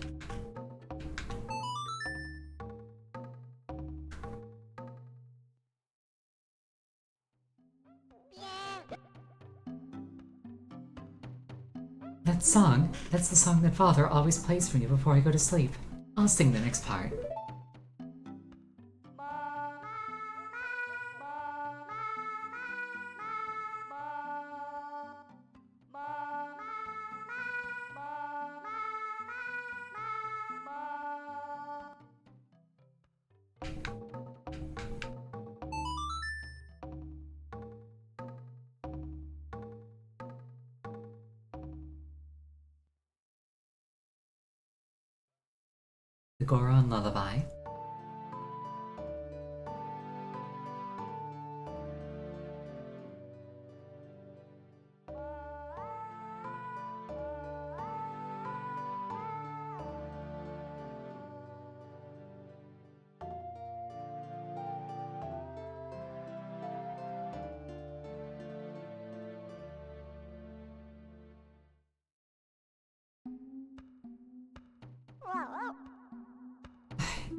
That song, that's the song that Father always plays for me before I go to sleep. I'll sing the next part. The Goron Lullaby.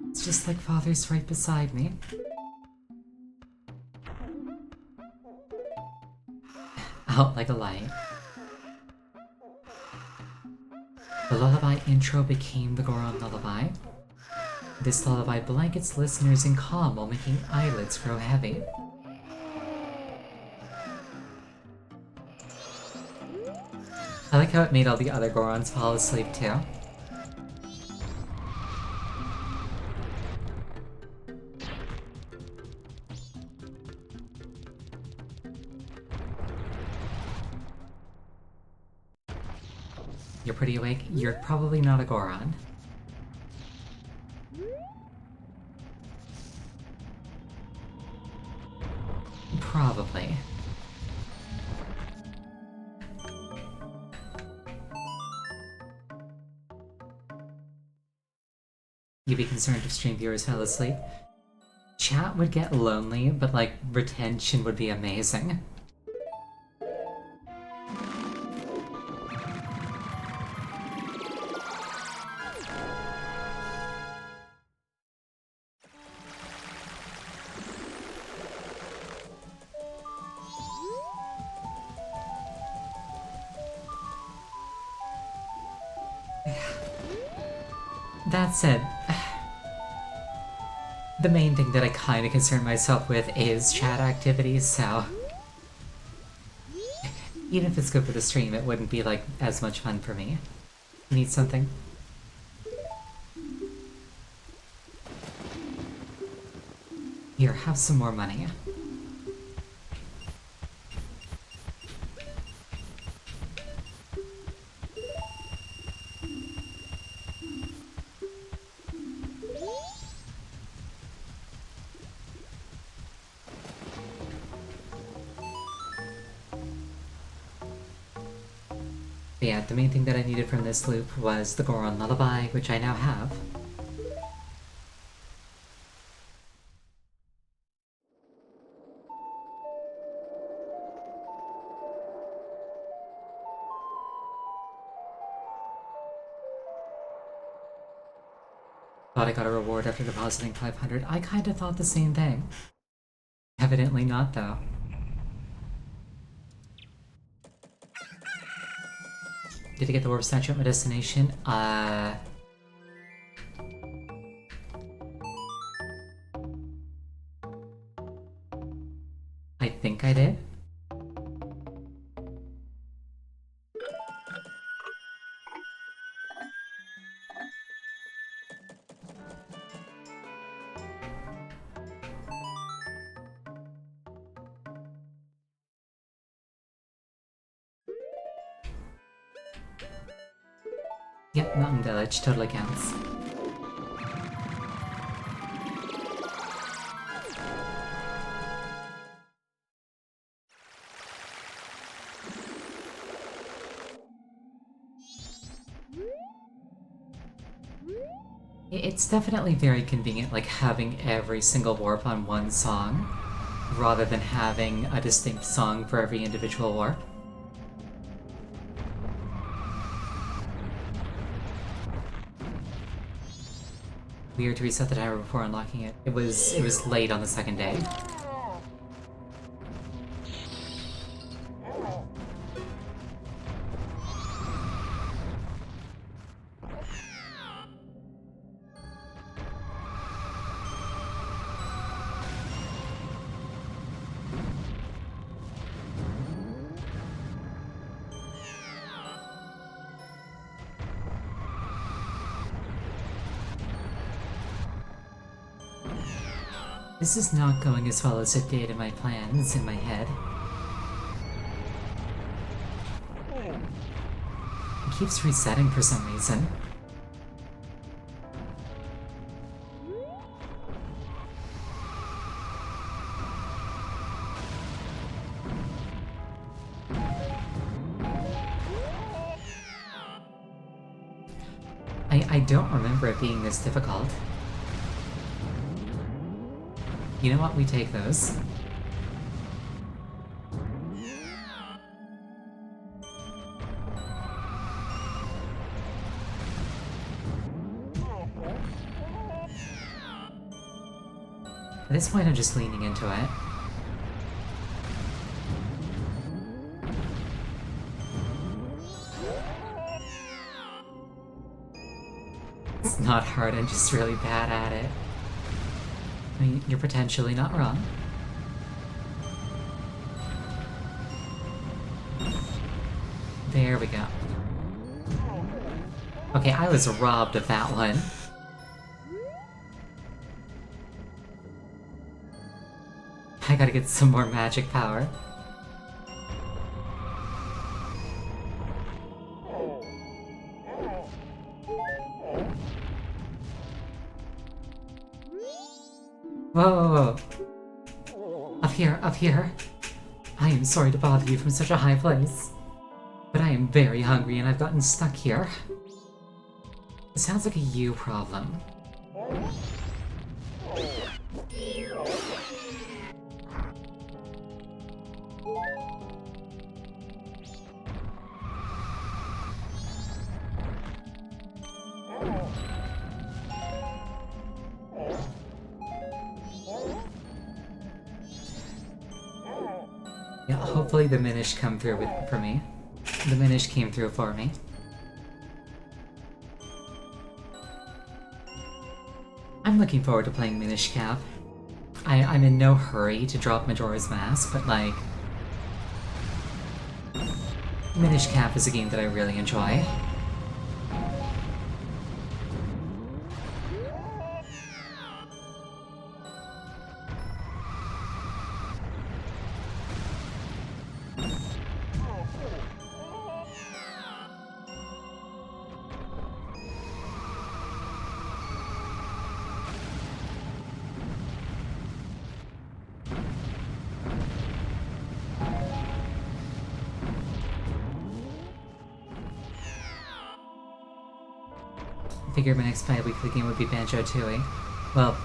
It's just like Father's right beside me. Out like a light. The lullaby intro became the Goron Lullaby. This lullaby blankets listeners in calm while making eyelids grow heavy. I like how it made all the other Gorons fall asleep too. You're pretty awake? You're probably not a Goron. Probably. You'd be concerned if stream viewers fell asleep. Chat would get lonely, but like, retention would be amazing. That said, the main thing that I kind of concern myself with is chat activity, so even if it's good for the stream, it wouldn't be like as much fun for me. Need something? Here, have some more money. But yeah, the main thing that I needed from this loop was the Goron Lullaby, which I now have. Thought I got a reward after depositing 500. I kinda thought the same thing. Evidently not, though. Did I get the orb statue at my destination? I think I did. Yep, Mountain Village totally counts. It's definitely very convenient, like having every single warp on one song, rather than having a distinct song for every individual warp. Weird to reset the timer before unlocking it. It was late on the second day. This is not going as well as it did in my plans in my head. It keeps resetting for some reason. I don't remember it being this difficult. You know what? We take those. At this point, I'm just leaning into it. It's not hard, I'm just really bad at it. I mean, you're potentially not wrong. There we go. Okay, I was robbed of that one. I gotta get some more magic power. Whoa, whoa, whoa. Up here, up here. I am sorry to bother you from such a high place, but I am very hungry and I've gotten stuck here. It sounds like a you problem. Yeah, hopefully the Minish come through for me. The Minish came through for me. I'm looking forward to playing Minish Cap. I'm in no hurry to drop Majora's Mask, but like... Minish Cap is a game that I really enjoy. I figured my next bi-weekly game would be Banjo-Tooie. Well,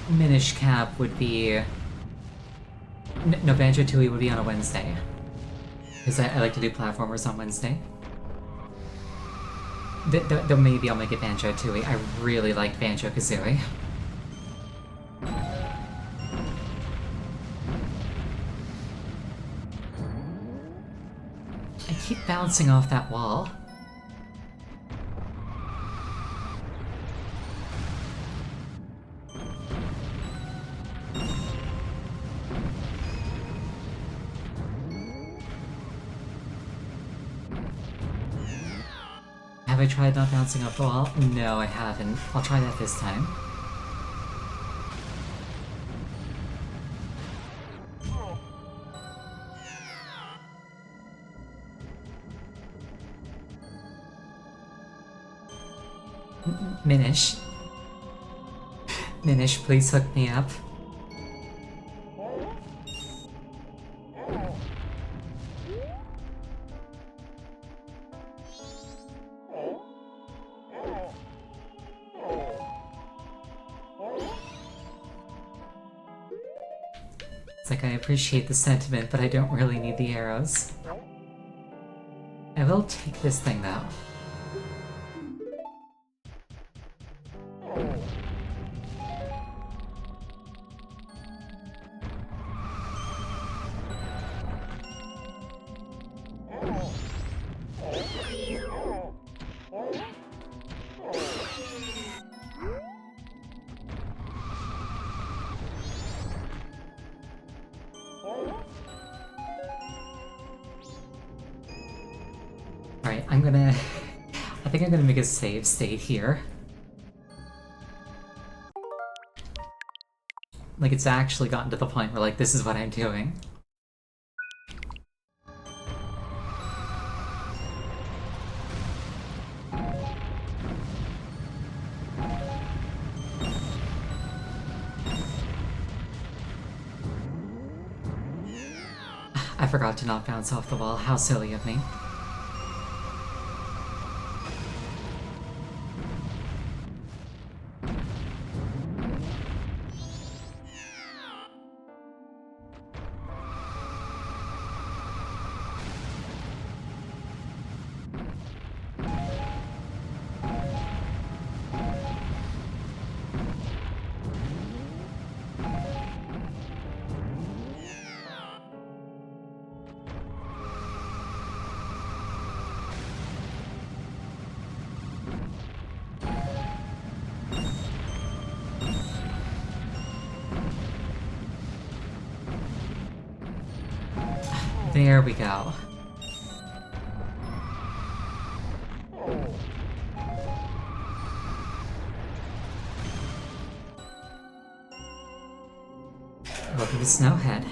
Minish Cap would be... No, Banjo-Tooie would be on a Wednesday. Because I like to do platformers on Wednesday. Though maybe I'll make it Banjo-Tooie. I really like Banjo-Kazooie. I keep bouncing off that wall. Have I tried not bouncing off the wall? No, I haven't. I'll try that this time. Minish. Minish, please hook me up. It's like I appreciate the sentiment, but I don't really need the arrows. I will take this thing, though. Alright, I'm gonna... I think I'm gonna make a save state here. Like, it's actually gotten to the point where, like, this is what I'm doing. I forgot to not bounce off the wall. How silly of me. There we go. Welcome to Snowhead.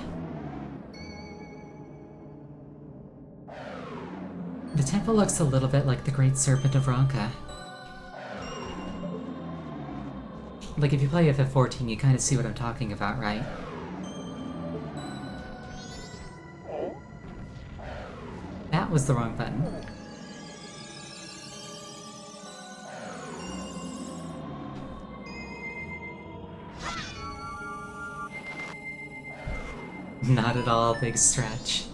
The temple looks a little bit like the Great Serpent of Ronka. Like, if you play FF14, you kind of see what I'm talking about, right? That was the wrong button. Not at all, big stretch.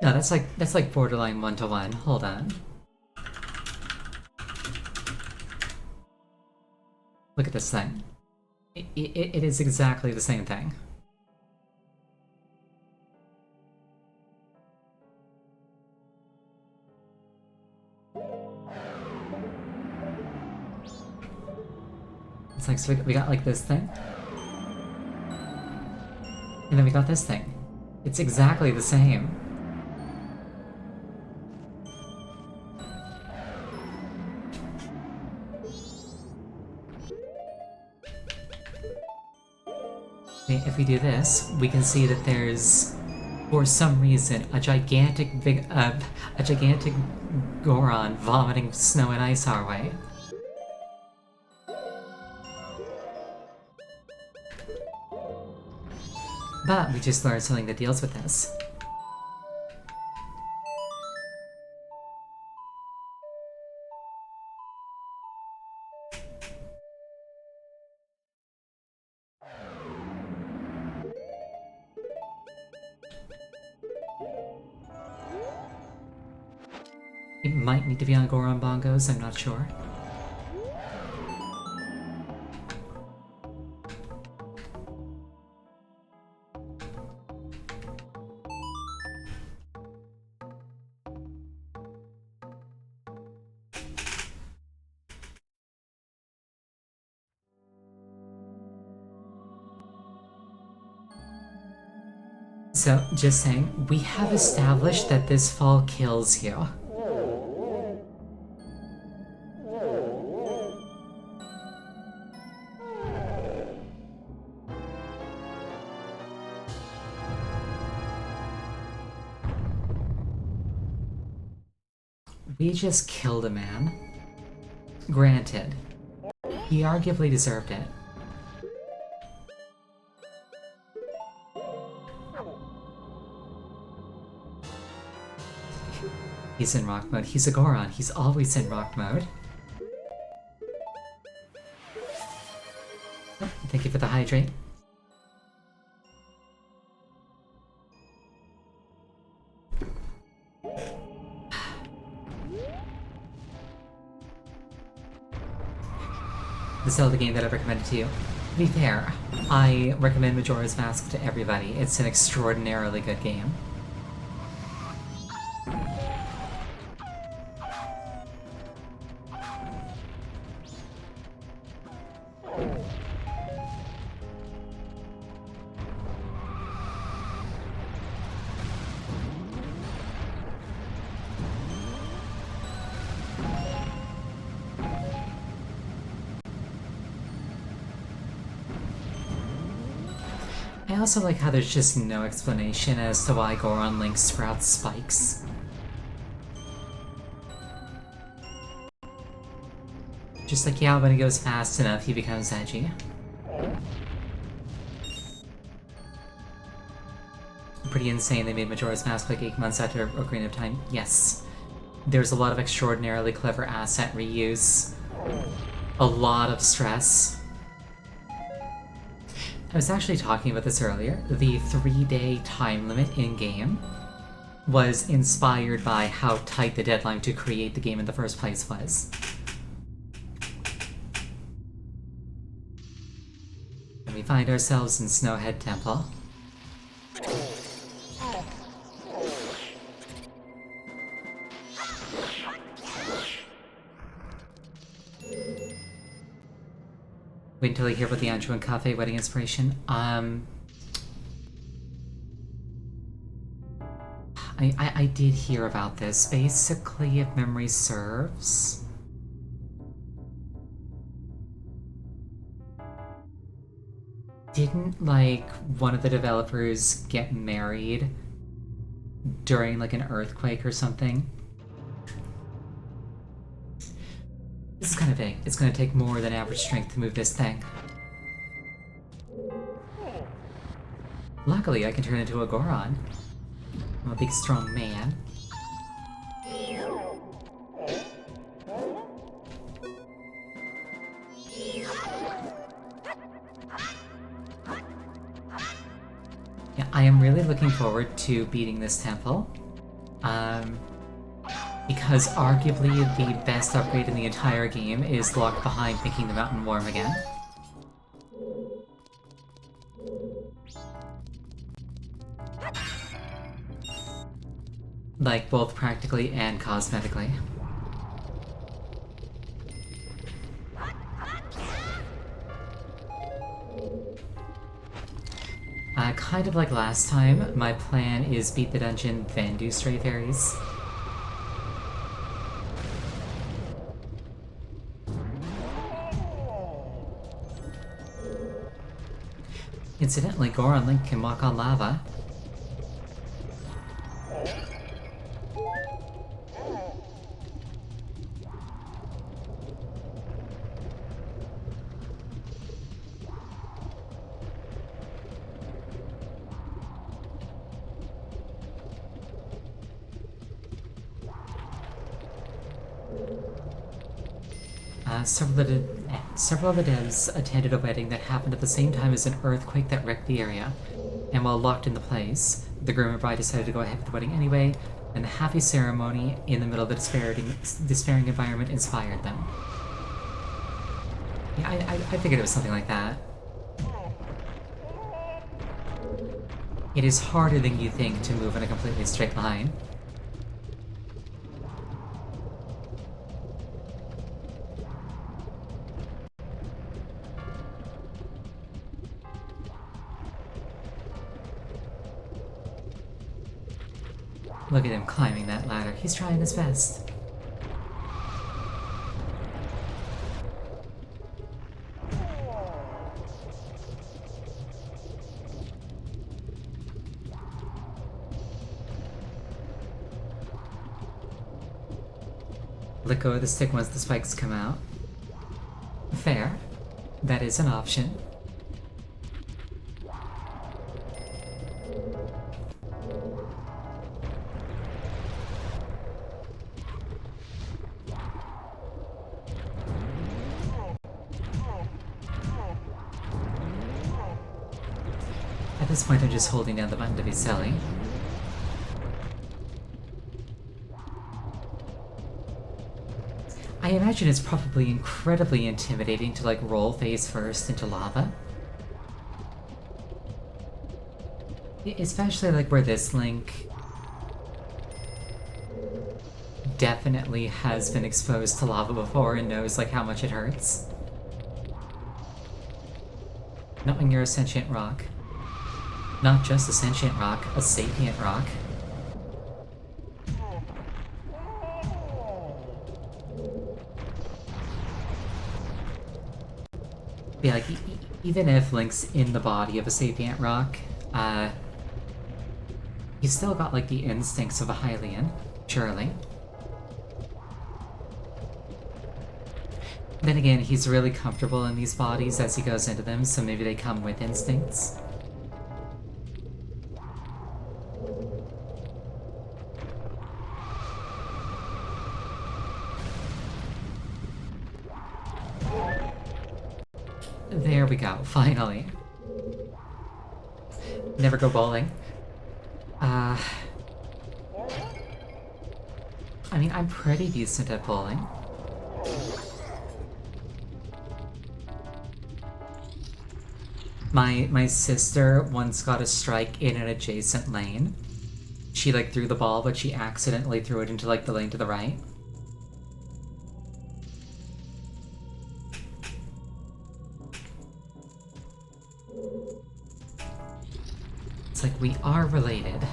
No, that's like borderline 1-to-1. Hold on. Look at this thing. It is exactly the same thing. It's like, so we got like this thing. And then we got this thing. It's exactly the same. Okay, if we do this, we can see that there's, for some reason, a gigantic Goron vomiting snow and ice our way. But we just learned something that deals with this. It might need to be on Goron bongos, I'm not sure. So, just saying, we have established that this fall kills you. We just killed a man. Granted, he arguably deserved it. He's in rock mode. He's a Goron. He's always in rock mode. Oh, thank you for the hydrate. The Zelda game that I recommended to you. To be fair, I recommend Majora's Mask to everybody. It's an extraordinarily good game. I also like how there's just no explanation as to why Goron Link sprouts spikes. Just like, yeah, when he goes fast enough, he becomes edgy. Pretty insane they made Majora's Mask like 8 months after Ocarina of Time. Yes. There's a lot of extraordinarily clever asset reuse. A lot of stress. I was actually talking about this earlier. The 3-day time limit in-game was inspired by how tight the deadline to create the game in the first place was. And we find ourselves in Snowhead Temple. Wait until you hear about the Andrew and Cafe wedding inspiration. I did hear about this. Basically, if memory serves, didn't, like, one of the developers get married during, like, an earthquake or something? This is kind of big. It's gonna take more than average strength to move this thing. Luckily, I can turn into a Goron. I'm a big, strong man. Yeah, I am really looking forward to beating this temple. Because arguably the best upgrade in the entire game is locked behind making the mountain warm again. Like, both practically and cosmetically. Kind of like last time, my plan is beat the dungeon, then do Stray Fairies. Incidentally, Goron Link can walk on lava. Several of the devs attended a wedding that happened at the same time as an earthquake that wrecked the area. And while locked in the place, the groom and bride decided to go ahead with the wedding anyway, and the happy ceremony in the middle of the despairing environment inspired them. Yeah, I figured it was something like that. It is harder than you think to move in a completely straight line. Look at him climbing that ladder. He's trying his best. Let go of the stick once the spikes come out. Fair. That is an option. At this point, I'm just holding down the button to be silly. I imagine it's probably incredibly intimidating to like roll face first into lava. Especially like where this Link definitely has been exposed to lava before and knows like how much it hurts. Knowing you're a sentient rock. Not just a sentient rock, a sapient rock. Yeah, like, even if Link's in the body of a sapient rock, he's still got, like, the instincts of a Hylian, surely. Then again, he's really comfortable in these bodies as he goes into them, so maybe they come with instincts. There we go, finally. Never go bowling. I mean, I'm pretty decent at bowling. My sister once got a strike in an adjacent lane. She, like, threw the ball, but she accidentally threw it into, like, the lane to the right. It's like, we are related.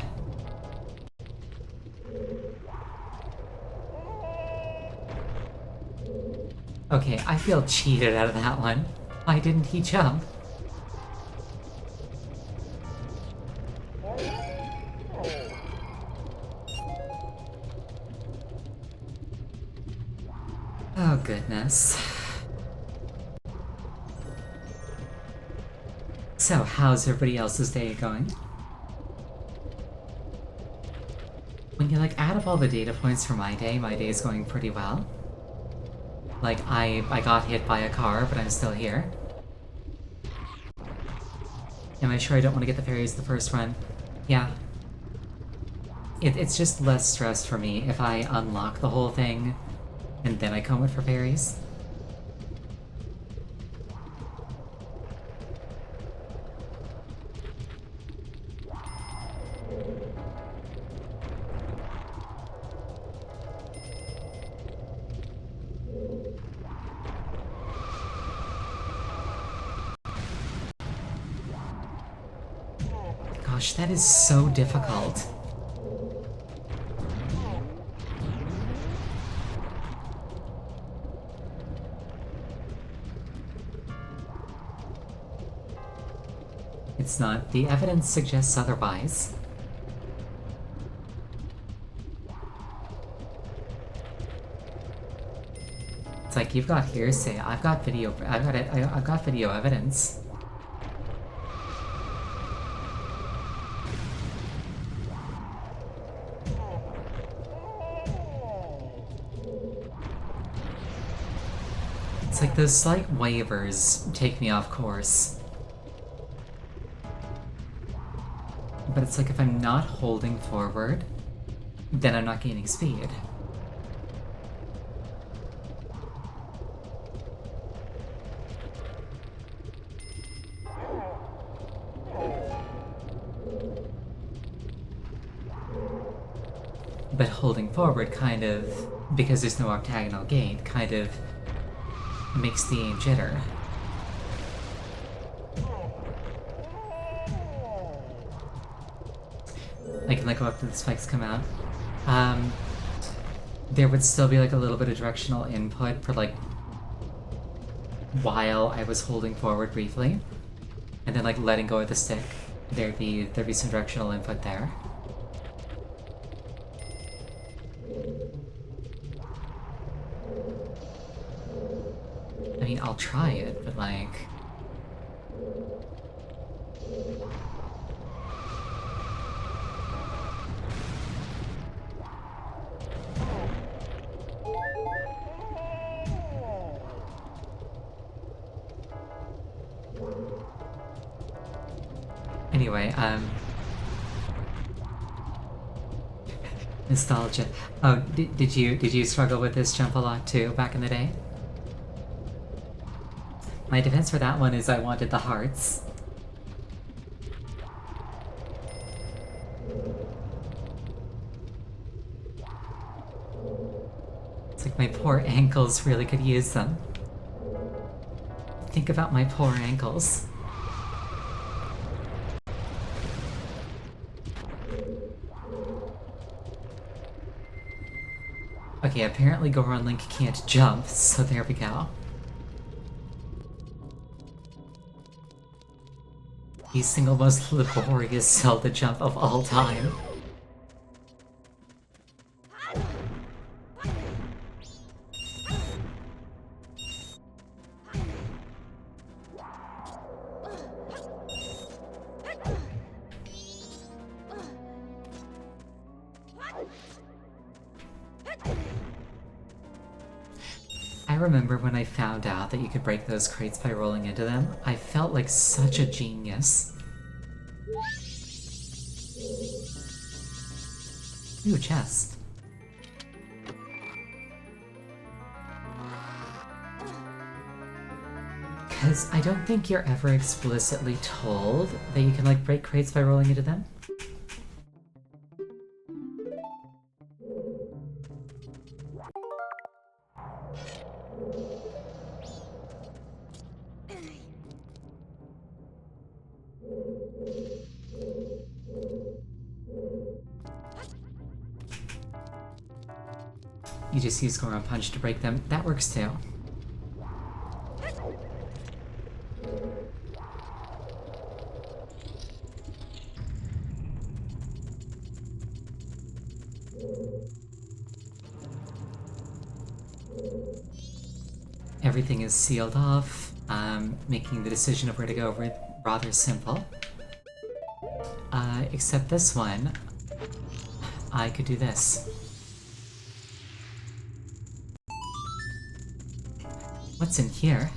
Okay, I feel cheated out of that one. Why didn't he jump? Oh, goodness. So, how's everybody else's day going? When you, like, add up all the data points for my day's going pretty well. Like, I got hit by a car, but I'm still here. Am I sure I don't want to get the fairies the first run? Yeah. It's just less stress for me if I unlock the whole thing, and then I come in for fairies. Gosh, that is so difficult. It's not. The evidence suggests otherwise. It's like, you've got hearsay, I've got video evidence. It's like those slight waivers take me off course. But it's like if I'm not holding forward, then I'm not gaining speed. But holding forward kind of, because there's no octagonal gate, kind of makes the aim jitter. I can, like, go up to the spikes come out. There would still be, like, a little bit of directional input for, like, while I was holding forward briefly. And then, like, letting go of the stick. There'd be some directional input there. I mean, I'll try it, but like... Anyway, nostalgia. Oh, did you struggle with this jump a lot too back in the day? My defense for that one is I wanted the hearts. It's like my poor ankles really could use them. Think about my poor ankles. Okay, apparently Goron Link can't jump, so there we go. The single most laborious Zelda jump of all time. I remember when I found out that you could break those crates by rolling into them, I felt like such a genius. Ooh, chest. Because I don't think you're ever explicitly told that you can, like, break crates by rolling into them. You just use Goron Punch to break them. That works too. Everything is sealed off, making the decision of where to go rather simple. Except this one, I could do this. What's in here?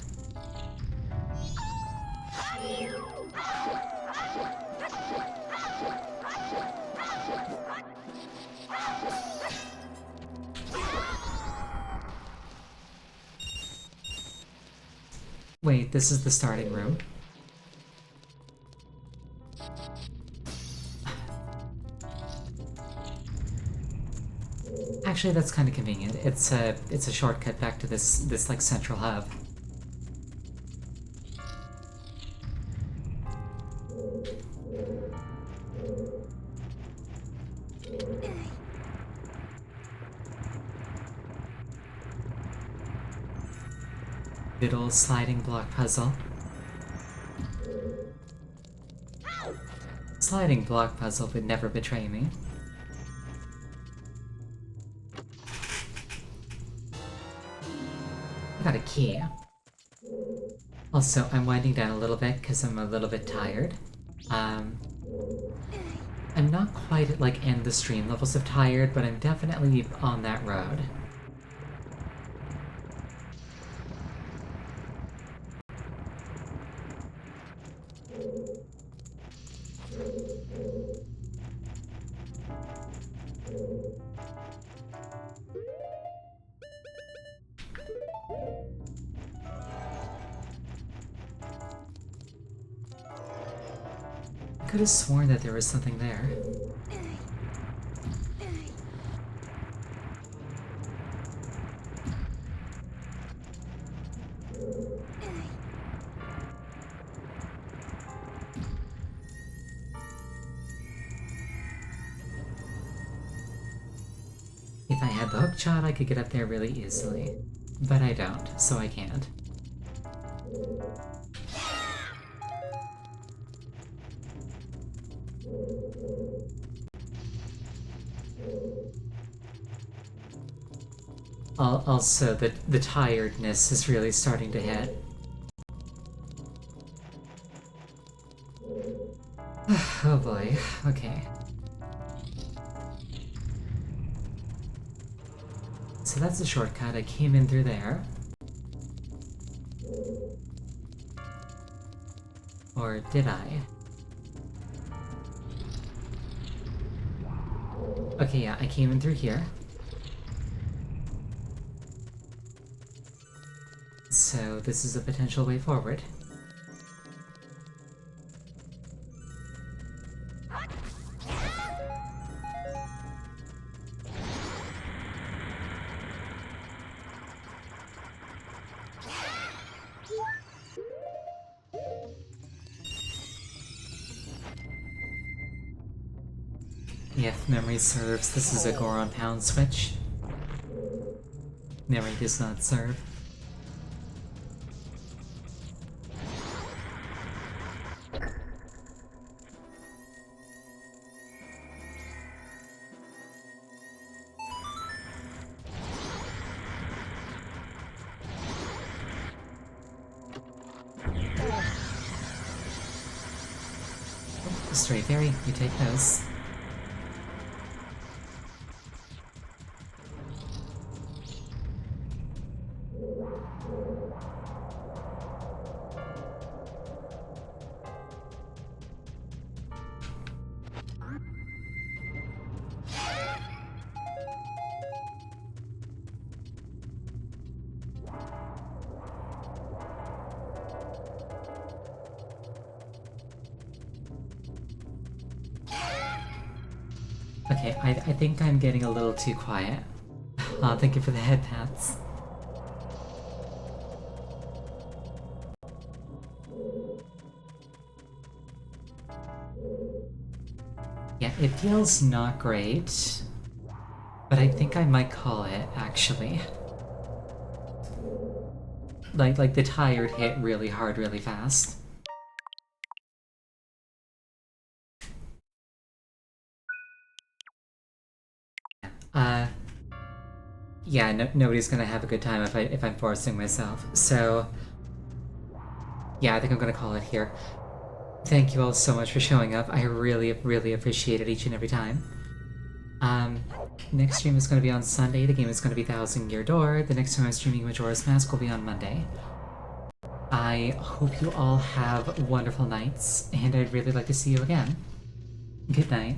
Wait, this is the starting room. Actually, that's kind of convenient. It's a shortcut back to this like central hub. Little sliding block puzzle. Sliding block puzzle would never betray me. I got a key. Also, I'm winding down a little bit because I'm a little bit tired. I'm not quite at like end the stream levels of tired, but I'm definitely on that road. I could have sworn that there was something there. If I had the hook shot, I could get up there really easily. But I don't, so I can't. Also, the tiredness is really starting to hit. Oh boy, okay. So that's a shortcut. I came in through there. Or did I? Okay, yeah, I came in through here. So this is a potential way forward. If memory serves, this is a Goron pound switch. Memory does not serve. Stray Fairy, you take those. Okay, I think I'm getting a little too quiet. Thank you for the head pats. Yeah, it feels not great, but I think I might call it, actually. Like the tired hit really hard, really fast. Uh, yeah, nobody's gonna have a good time if I'm forcing myself. So, yeah, I think I'm gonna call it here. Thank you all so much for showing up. I really, really appreciate it each and every time. Next stream is going to be on Sunday. The game is going to be Thousand Year Door. The next time I'm streaming Majora's Mask will be on Monday. I hope you all have wonderful nights, and I'd really like to see you again. Good night.